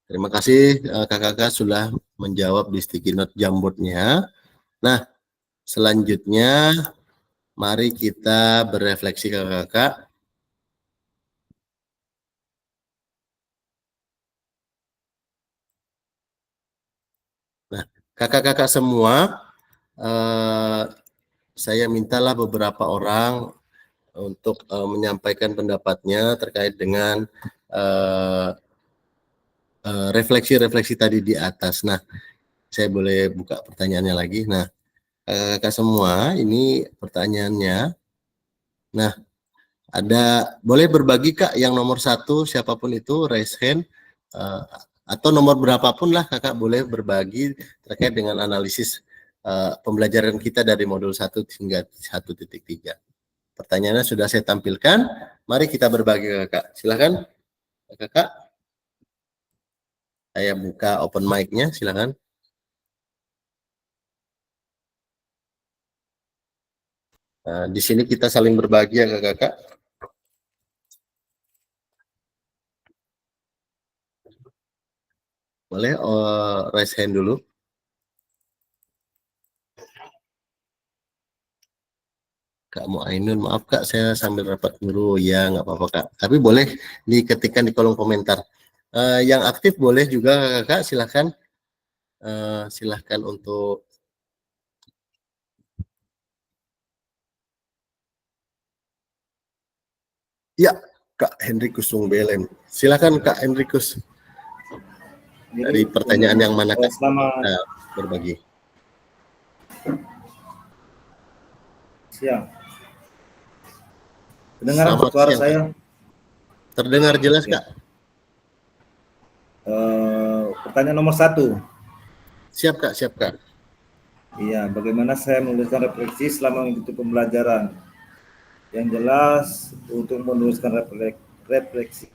terima kasih kakak-kakak sudah menjawab di sticky note Jamboardnya. Nah, selanjutnya mari kita berefleksi kakak-kakak. Nah, kakak-kakak semua, saya mintalah beberapa orang untuk menyampaikan pendapatnya terkait dengan refleksi-refleksi tadi di atas. Nah, saya boleh buka pertanyaannya lagi. Nah, kakak-kakak semua, ini pertanyaannya. Nah, boleh berbagi Kak yang nomor 1, siapapun itu, raise hand, atau nomor berapapun lah kakak boleh berbagi terkait dengan analisis pembelajaran kita dari modul 1 hingga 1.3. Pertanyaannya sudah saya tampilkan. Mari kita berbagi Kakak. Silakan Kakak. Saya buka open mic-nya, silakan. Di sini kita saling berbagi ya Kakak. Boleh raise hand dulu. Kak Muainun, maaf Kak, saya sambil rapat dulu. Ya, nggak apa-apa Kak. Tapi boleh diketikkan di kolom komentar. Yang aktif boleh juga Kakak, silahkan. Silahkan untuk ya, Kak Hendrikus Belem. Silakan Kak Hendrikus. Dari pertanyaan yang mana Kak? Kita berbagi. Siang. Dengar suara saya? Terdengar jelas Kak. Pertanyaan nomor 1. Siap Kak, siap Kak. Iya, bagaimana saya menuliskan refleksi selama mengikuti pembelajaran? Yang jelas untuk menuliskan refleksi.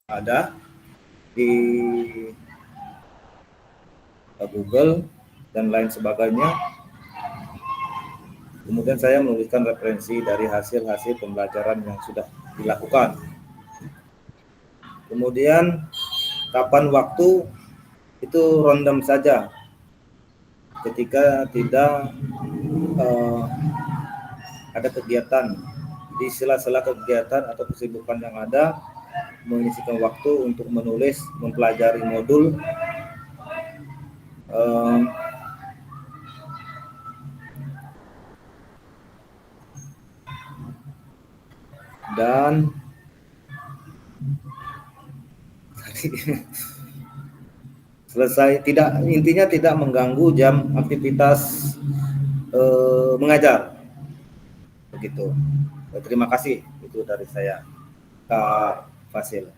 Ada di Google dan lain sebagainya. Kemudian saya menuliskan referensi dari hasil-hasil pembelajaran yang sudah dilakukan. Kemudian kapan waktu itu random saja. Ketika tidak ada kegiatan, di sela-sela kegiatan atau kesibukan yang ada, mengisikan waktu untuk menulis, mempelajari modul, dan selesai, intinya tidak mengganggu jam aktivitas mengajar, begitu. Terima kasih, itu dari saya, Kak Fasil.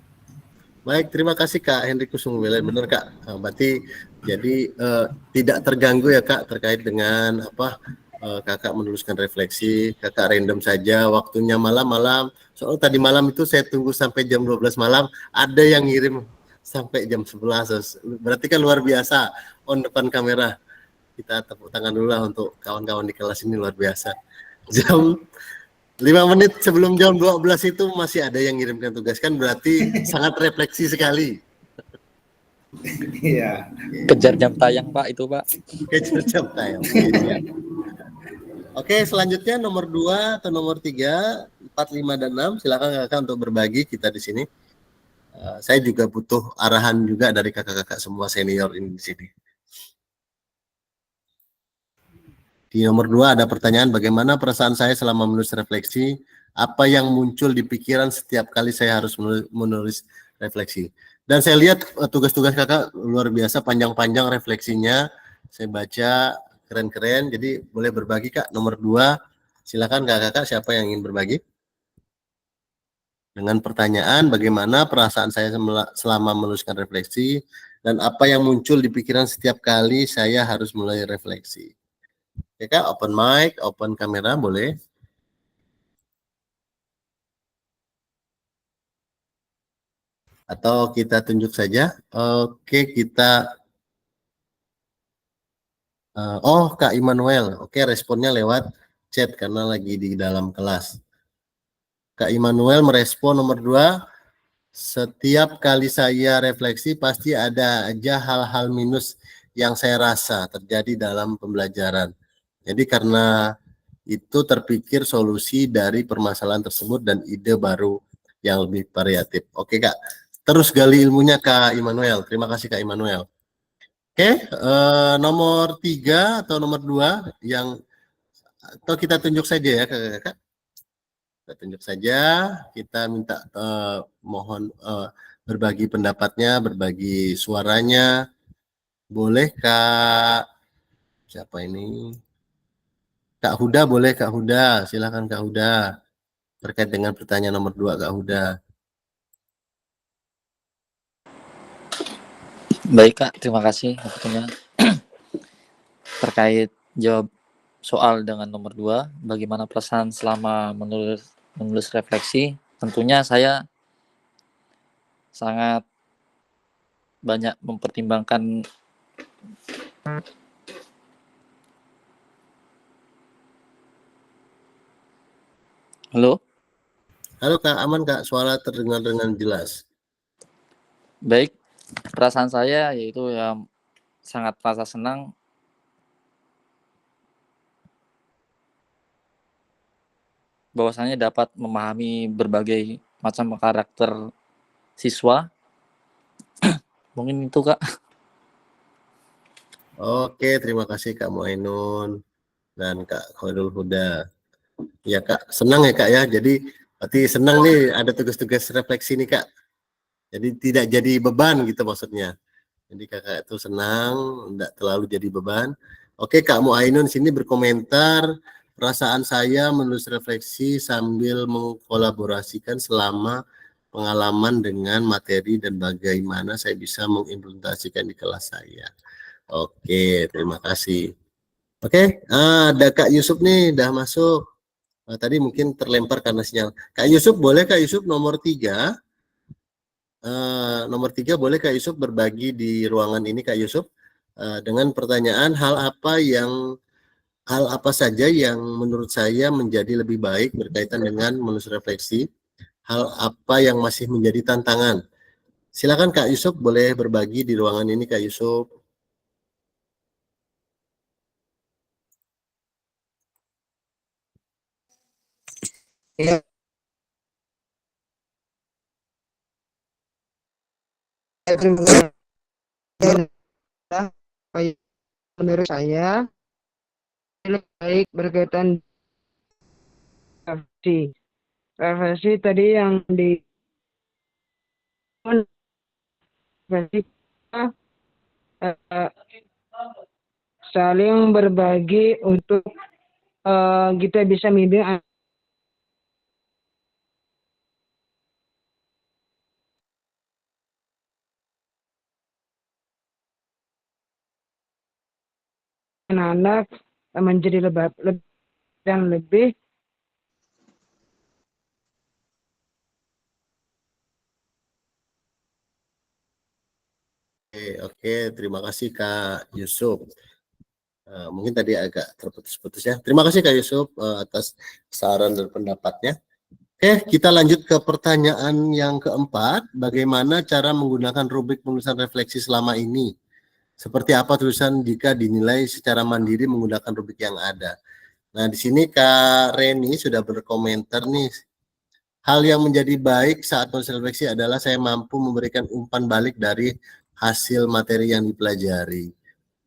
Baik, terima kasih Kak Hendrikus Belem. Benar Kak. Berarti jadi tidak terganggu ya Kak terkait dengan apa Kakak menuliskan refleksi, Kakak random saja, waktunya malam-malam. Soalnya tadi malam itu saya tunggu sampai jam 12 malam, ada yang ngirim sampai jam 11. Berarti kan luar biasa on depan kamera. Kita tepuk tangan dulu lah untuk kawan-kawan di kelas ini, luar biasa. Jam 5 menit sebelum jam 12 itu masih ada yang ngirimkan tugas, kan berarti sangat refleksi sekali. Iya. Kejar jam tayang Pak itu Pak. Kejar jam tayang. Oke, selanjutnya nomor 2 atau nomor 3, 4, 5, dan 6. Silakan Kakak untuk berbagi kita di sini. Saya juga butuh arahan juga dari kakak-kakak semua senior ini di sini. Di nomor 2 ada pertanyaan, bagaimana perasaan saya selama menulis refleksi? Apa yang muncul di pikiran setiap kali saya harus menulis refleksi? Dan saya lihat tugas-tugas kakak luar biasa, panjang-panjang refleksinya. Saya baca keren-keren, jadi boleh berbagi Kak. Nomor 2, silakan kakak-kakak, siapa yang ingin berbagi? Dengan pertanyaan, bagaimana perasaan saya selama menuliskan refleksi? Dan apa yang muncul di pikiran setiap kali saya harus mulai refleksi? Oke Kak, open mic, open kamera, boleh. Atau kita tunjuk saja. Oke, kita... oh, Kak Immanuel. Oke, responnya lewat chat karena lagi di dalam kelas. Kak Immanuel merespon nomor 2. Setiap kali saya refleksi, pasti ada aja hal-hal minus yang saya rasa terjadi dalam pembelajaran. Jadi karena itu terpikir solusi dari permasalahan tersebut dan ide baru yang lebih variatif. Oke Kak, terus gali ilmunya Kak Immanuel. Terima kasih Kak Immanuel. Oke, nomor 3 atau nomor 2 yang atau kita tunjuk saja ya Kakak. Kita tunjuk saja, kita minta mohon berbagi pendapatnya, berbagi suaranya. Boleh Kak, siapa ini? Kak Huda, boleh Kak Huda, silakan Kak Huda. Terkait dengan pertanyaan nomor 2 Kak Huda. Baik Kak, terima kasih waktunya. Terkait jawab soal dengan nomor 2, bagaimana perasaan selama menulis refleksi? Tentunya saya sangat banyak mempertimbangkan Halo? Halo Kak, aman Kak, suara terdengar dengan jelas. Baik, perasaan saya yaitu yang sangat merasa senang bahwasanya dapat memahami berbagai macam karakter siswa. Mungkin itu Kak. Oke, terima kasih Kak Muainun dan Kak Khairul Huda. Ya Kak, senang ya Kak ya. Jadi berarti senang nih ada tugas-tugas refleksi nih Kak. Jadi tidak jadi beban gitu maksudnya. Jadi kakak itu senang, tidak terlalu jadi beban. Oke Kak Muainun sini berkomentar, perasaan saya menulis refleksi sambil mengkolaborasikan selama pengalaman dengan materi dan bagaimana saya bisa mengimplementasikan di kelas saya. Oke, terima kasih. Oke, ada Kak Yusuf nih, udah masuk. Tadi mungkin terlempar karena sinyal. Kak Yusuf, boleh Kak Yusuf nomor 3? Nomor 3 boleh Kak Yusuf berbagi di ruangan ini Kak Yusuf dengan pertanyaan hal apa saja yang menurut saya menjadi lebih baik berkaitan dengan menulis refleksi, hal apa yang masih menjadi tantangan. Silakan Kak Yusuf boleh berbagi di ruangan ini Kak Yusuf. Ya, terima kasih. Menurut saya lebih baik berkaitan refleksi. Refleksi tadi yang di refleksi kita, saling berbagi untuk kita bisa membimbing anak-anak menjadi lebih dan lebih Oke, terima kasih Kak Yusuf. Mungkin tadi agak terputus-putus ya. Terima kasih Kak Yusuf atas saran dan pendapatnya. Oke, kita lanjut ke pertanyaan yang keempat. Bagaimana cara menggunakan rubrik penulisan refleksi selama ini? Seperti apa tulisan jika dinilai secara mandiri menggunakan rubrik yang ada? Nah, di sini Kak Reni sudah berkomentar nih. Hal yang menjadi baik saat menulis refleksi adalah saya mampu memberikan umpan balik dari hasil materi yang dipelajari.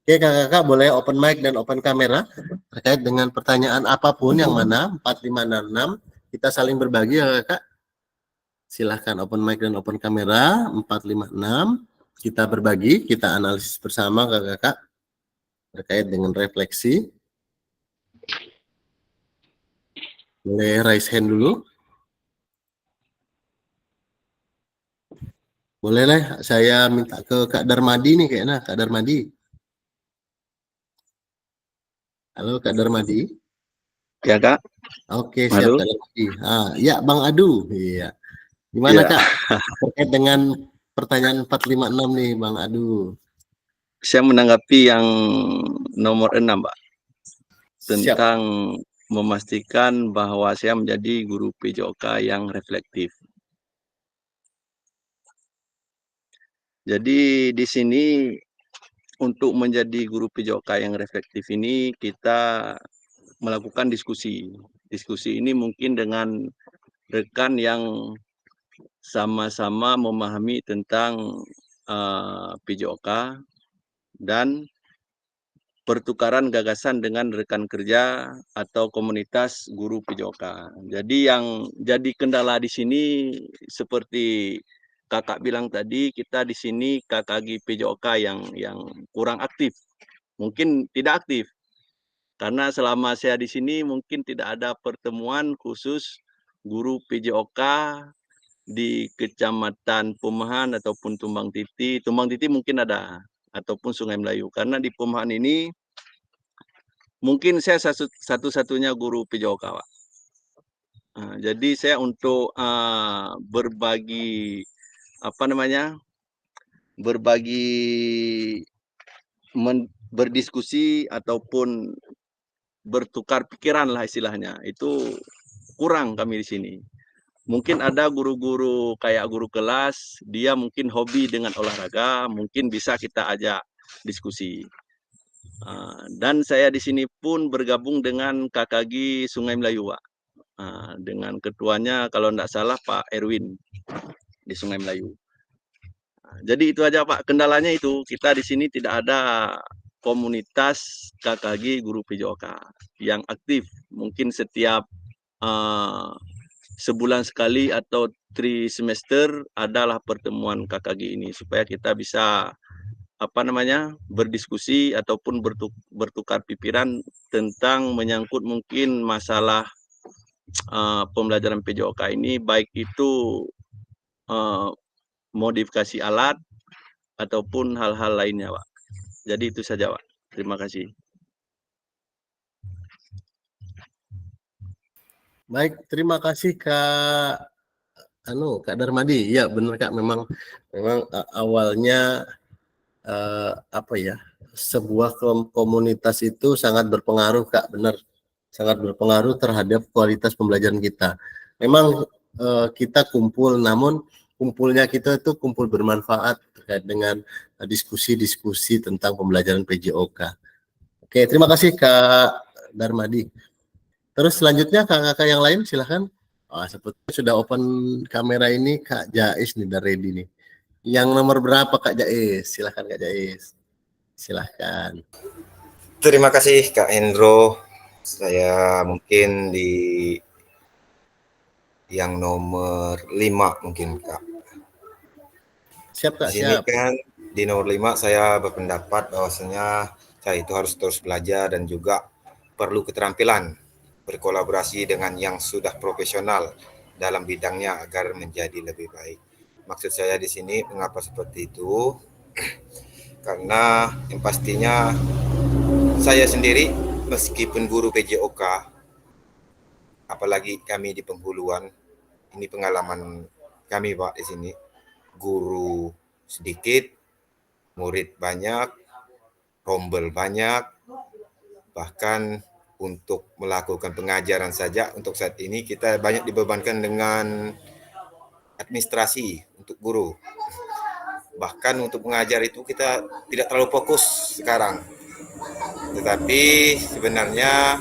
Oke, kakak-kakak boleh open mic dan open kamera terkait dengan pertanyaan apapun yang mana 4, 5, dan 6. Kita saling berbagi ya kakak. Silahkan open mic dan open kamera 4, 5, 6. Kita berbagi, kita analisis bersama kakak-kakak terkait dengan refleksi. Boleh raise hand dulu. Boleh lah, saya minta ke Kak Darmadi nih kayaknya, Kak Darmadi. Halo Kak Darmadi. Ya Kak. Oke, siap Kak Darmadi. Ya Bang Adu. Iya. Gimana Kak? Terkait dengan pertanyaan 456 nih Bang Adu. Saya menanggapi yang nomor 6 Pak. Tentang memastikan bahwa saya menjadi guru PJOK yang reflektif. Jadi di sini untuk menjadi guru PJOK yang reflektif ini kita melakukan diskusi. Diskusi ini mungkin dengan rekan yang sama-sama memahami tentang PJOK dan pertukaran gagasan dengan rekan kerja atau komunitas guru PJOK. Jadi yang jadi kendala di sini seperti kakak bilang tadi, kita di sini KKG PJOK yang kurang aktif, mungkin tidak aktif, karena selama saya di sini mungkin tidak ada pertemuan khusus guru PJOK di Kecamatan Pumahan ataupun Tumbang Titi. Tumbang Titi mungkin ada, ataupun Sungai Melayu. Karena di Pumahan ini mungkin saya satu-satunya guru PJOK, Pak. Jadi saya untuk berbagi berdiskusi ataupun bertukar pikiran lah istilahnya, itu kurang kami di sini. Mungkin ada guru-guru kayak guru kelas, dia mungkin hobi dengan olahraga, mungkin bisa kita ajak diskusi. Dan saya di sini pun bergabung dengan KKG Sungai Melayu, Pak. Dengan ketuanya kalau tidak salah Pak Erwin di Sungai Melayu. Jadi itu aja Pak, kendalanya itu kita di sini tidak ada komunitas KKG guru PJOK yang aktif. Mungkin setiap sebulan sekali atau semester adalah pertemuan KKG ini supaya kita bisa berdiskusi ataupun bertukar pikiran tentang menyangkut mungkin masalah pembelajaran PJOK ini, baik itu modifikasi alat ataupun hal-hal lainnya, Pak. Jadi itu saja, Pak. Terima kasih. Baik, terima kasih Kak Darmadi. Ya benar Kak, memang awalnya sebuah komunitas itu sangat berpengaruh Kak, benar. Sangat berpengaruh terhadap kualitas pembelajaran kita. Memang kita kumpul, namun kumpulnya kita itu kumpul bermanfaat terkait dengan diskusi-diskusi tentang pembelajaran PJOK. Oke, terima kasih Kak Darmadi. Terus selanjutnya kakak-kakak yang lain silahkan. Sepertinya sudah open kamera ini Kak Jais nih, dari ready nih. Yang nomor berapa Kak Jais? Silahkan Kak Jais. Silahkan. Terima kasih Kak Hendro. Saya mungkin di yang nomor 5 mungkin Kak. Siap Kak, di sini siap. Kan di nomor 5 saya berpendapat bahwasanya saya itu harus terus belajar dan juga perlu keterampilan berkolaborasi dengan yang sudah profesional dalam bidangnya agar menjadi lebih baik. Maksud saya di sini mengapa seperti itu? Karena yang pastinya saya sendiri meskipun guru PJOK, apalagi kami di penghuluan, ini pengalaman kami Pak di sini, guru sedikit, murid banyak, rombel banyak, bahkan untuk melakukan pengajaran saja untuk saat ini kita banyak dibebankan dengan administrasi untuk guru. Bahkan untuk mengajar itu kita tidak terlalu fokus sekarang. Tetapi sebenarnya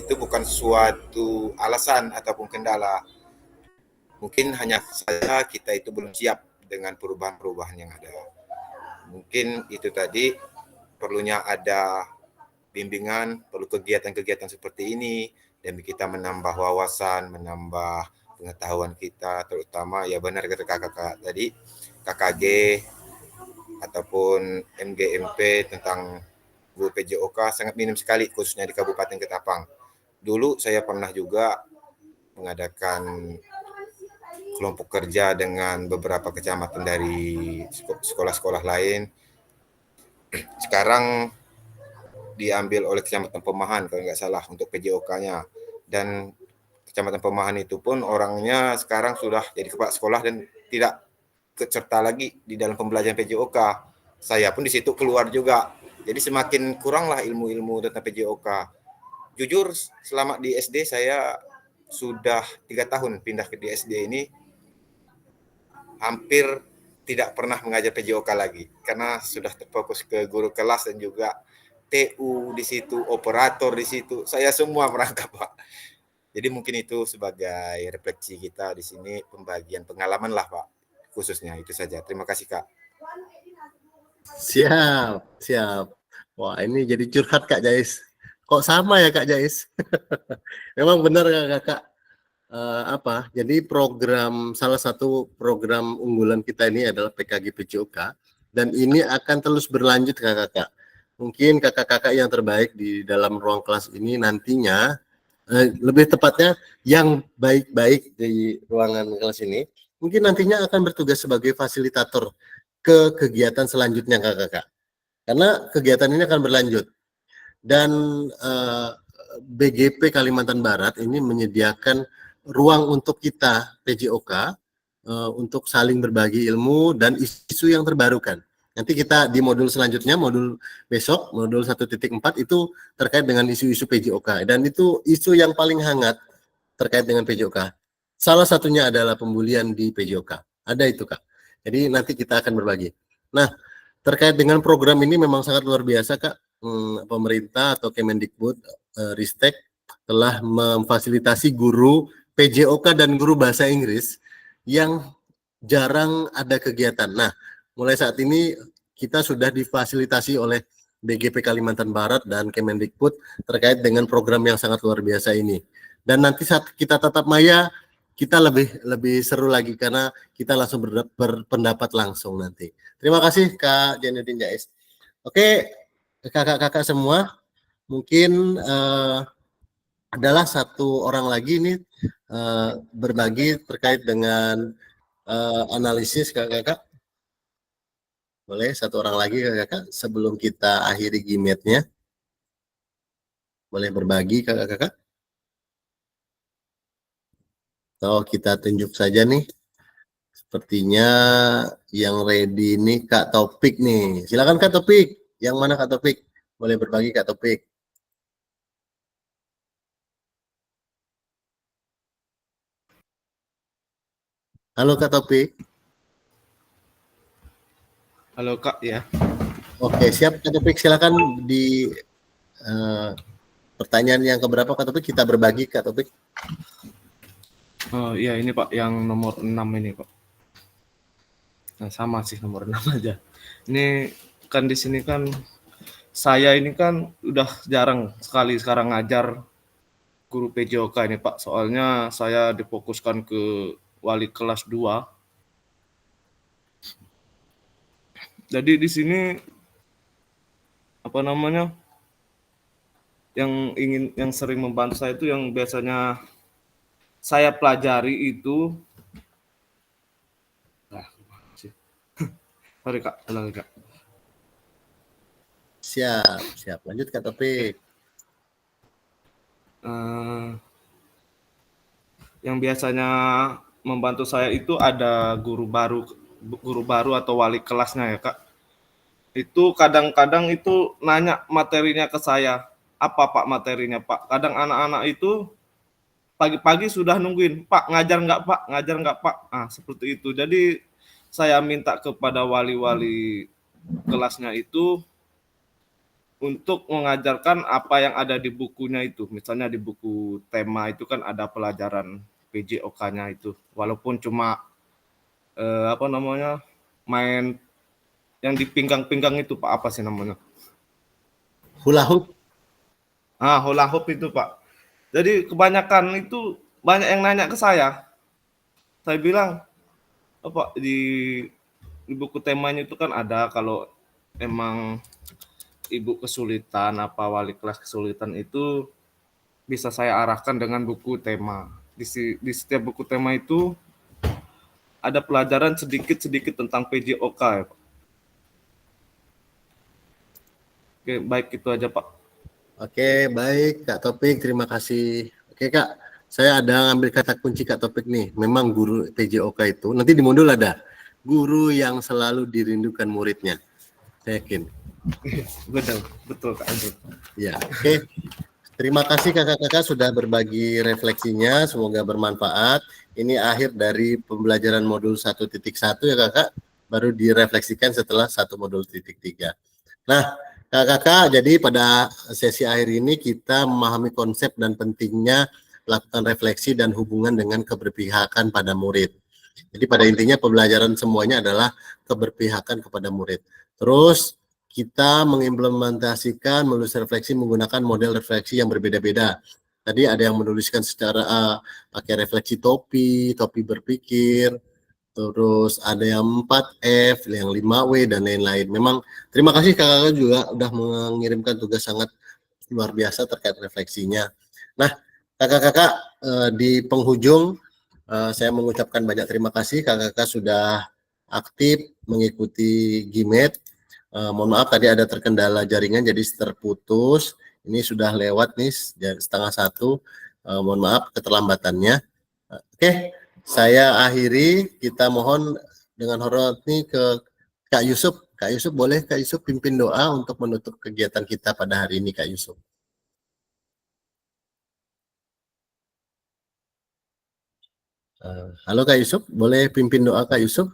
itu bukan suatu alasan ataupun kendala. Mungkin hanya saja kita itu belum siap dengan perubahan-perubahan yang ada. Mungkin itu tadi perlunya ada bimbingan, perlu kegiatan-kegiatan seperti ini, dan kita menambah wawasan, menambah pengetahuan kita, terutama ya benar kata kakak tadi, KKG ataupun MGMP tentang guru PJOK sangat minim sekali, khususnya di Kabupaten Ketapang. Dulu saya pernah juga mengadakan kelompok kerja dengan beberapa kecamatan dari sekolah-sekolah lain. Sekarang diambil oleh Kecamatan Pumahan kalau nggak salah untuk PJOK-nya, dan Kecamatan Pumahan itu pun orangnya sekarang sudah jadi kepala sekolah dan tidak serta lagi di dalam pembelajaran PJOK. Saya pun di situ keluar juga, jadi semakin kuranglah ilmu-ilmu tentang PJOK. Jujur selama di SD saya sudah 3 tahun pindah ke di SD ini, hampir tidak pernah mengajar PJOK lagi karena sudah terfokus ke guru kelas dan juga TU di situ, operator di situ, saya semua merangkap Pak. Jadi mungkin itu sebagai refleksi kita di sini, pembagian pengalaman lah Pak, khususnya itu saja. Terima kasih Kak. Siap. Wah ini jadi curhat Kak Jais. Kok sama ya Kak Jais? Memang benar Kakak. Jadi salah satu program unggulan kita ini adalah PKG PJOK, dan ini akan terus berlanjut Kakak. Mungkin kakak-kakak yang terbaik di dalam ruang kelas ini nantinya, lebih tepatnya yang baik-baik di ruangan kelas ini mungkin nantinya akan bertugas sebagai fasilitator ke kegiatan selanjutnya kakak-kakak. Karena kegiatan ini akan berlanjut. Dan BGP Kalimantan Barat ini menyediakan ruang untuk kita PJOK untuk saling berbagi ilmu dan isu yang terbarukan. Nanti kita di modul selanjutnya, modul besok, modul 1.4 itu terkait dengan isu-isu PJOK. Dan itu isu yang paling hangat terkait dengan PJOK. Salah satunya adalah pembulian di PJOK. Ada itu, Kak. Jadi nanti kita akan berbagi. Nah, terkait dengan program ini memang sangat luar biasa, Kak. Pemerintah atau Kemendikbud, Ristek telah memfasilitasi guru PJOK dan guru bahasa Inggris yang jarang ada kegiatan. Nah, mulai saat ini kita sudah difasilitasi oleh BGP Kalimantan Barat dan Kemendikbud terkait dengan program yang sangat luar biasa ini. Dan nanti saat kita tatap maya, kita lebih seru lagi karena kita langsung berpendapat langsung nanti. Terima kasih Kak Janudin Jais. Oke, kakak-kakak semua, mungkin adalah satu orang lagi nih berbagi terkait dengan analisis kakak-kakak. Boleh satu orang lagi kakak-kakak sebelum kita akhiri Gmat-nya. Boleh berbagi kakak-kakak? Atau kita tunjuk saja nih. Sepertinya yang ready ini Kak Topik nih. Silakan Kak Topik. Yang mana Kak Topik? Boleh berbagi Kak Topik. Halo Kak Topik. Halo Kak ya. Oke, siap Kak Topik. Silakan di pertanyaan yang keberapa Kak Topik kita berbagi Kak Topik. Oh iya ini Pak yang nomor 6 ini Pak. Nah, sama sih nomor 6 aja. Ini kan di sini kan saya ini kan udah jarang sekali sekarang ngajar guru PJOK ini Pak. Soalnya saya difokuskan ke wali kelas 2. Jadi di sini apa namanya? Yang sering membantu saya itu yang biasanya saya pelajari itu sorry Kak, ulangi Kak. Siap. Lanjut Kak Topik. Yang biasanya membantu saya itu ada guru baru atau wali kelasnya ya Kak. Itu kadang-kadang itu nanya materinya ke saya. Apa Pak materinya Pak? Kadang anak-anak itu pagi-pagi sudah nungguin, Pak ngajar nggak Pak? Ah seperti itu. Jadi saya minta kepada wali-wali kelasnya itu untuk mengajarkan apa yang ada di bukunya itu. Misalnya di buku tema itu kan ada pelajaran PJOK-nya itu. Walaupun cuma main yang di pinggang-pinggang itu Pak, apa sih namanya? Hula hoop. Hula hoop itu Pak. Jadi kebanyakan itu banyak yang nanya ke saya. Saya bilang, apa di buku temanya itu kan ada kalau emang ibu kesulitan apa wali kelas kesulitan itu bisa saya arahkan dengan buku tema. Di setiap buku tema itu ada pelajaran sedikit-sedikit tentang PJOK ya Pak. Oke, baik itu aja Pak. Oke, baik Kak Topik, terima kasih. Oke Kak, saya ada ngambil kata kunci Kak Topik nih. Memang guru PJOK itu, nanti di modul ada guru yang selalu dirindukan muridnya. Saya yakin. Betul Kak. Ya, oke. Terima kasih kakak-kakak sudah berbagi refleksinya, semoga bermanfaat. Ini akhir dari pembelajaran modul 1.1 ya kakak, baru direfleksikan setelah modul 1.3. Nah, kakak-kakak, jadi pada sesi akhir ini kita memahami konsep dan pentingnya melakukan refleksi dan hubungan dengan keberpihakan pada murid. Jadi pada intinya pembelajaran semuanya adalah keberpihakan kepada murid. Terus kita mengimplementasikan menulis refleksi menggunakan model refleksi yang berbeda-beda. Tadi ada yang menuliskan secara pakai refleksi topi berpikir, terus ada yang 4F, yang 5W, dan lain-lain. Memang terima kasih kakak-kakak juga udah mengirimkan tugas sangat luar biasa terkait refleksinya. Nah, kakak-kakak di penghujung Saya mengucapkan banyak terima kasih kakak-kakak sudah aktif mengikuti GIMET. Mohon maaf tadi ada terkendala jaringan jadi terputus. Ini sudah lewat nih 12:30. Mohon maaf keterlambatannya. Oke, saya akhiri. Kita mohon dengan hormat nih ke Kak Yusuf. Kak Yusuf, boleh Kak Yusuf pimpin doa untuk menutup kegiatan kita pada hari ini, Kak Yusuf. Halo Kak Yusuf, boleh pimpin doa Kak Yusuf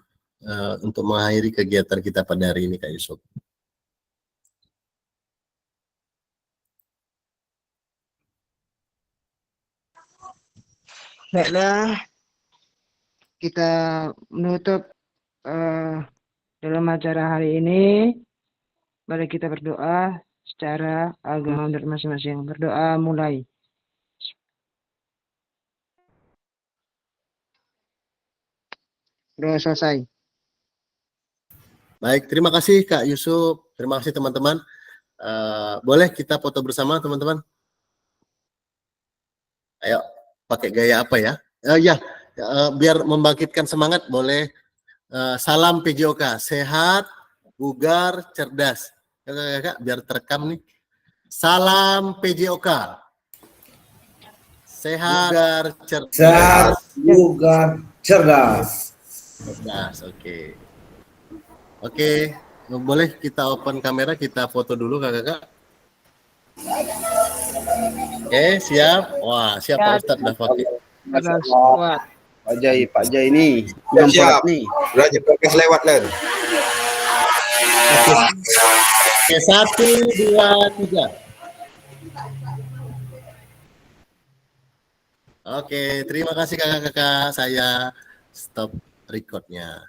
untuk mengakhiri kegiatan kita pada hari ini, Kak Yusuf. Baiklah, kita menutup dalam acara hari ini. Mari kita berdoa secara agama masing-masing. Berdoa mulai. Doa selesai. Baik, terima kasih Kak Yusuf. Terima kasih teman-teman. Boleh kita foto bersama teman-teman? Ayo, pakai gaya apa ya? Ya, biar membangkitkan semangat boleh. Salam PJOK, sehat, bugar, cerdas. Kakak-kakak, biar terekam nih. Salam PJOK. Sehat, bugar, cerdas. Sehat, bugar, cerdas. Cerdas, oke. Oke, boleh kita open kamera, kita foto dulu kakak-kakak. Oke, siap. Wah, siap Pak Ustadz dah pakai. Pak Jai ini siap nih. Udah podcast lewat Len. Oke, 1, 2, 3. Oke, terima kasih kakak-kakak. Saya stop recordnya.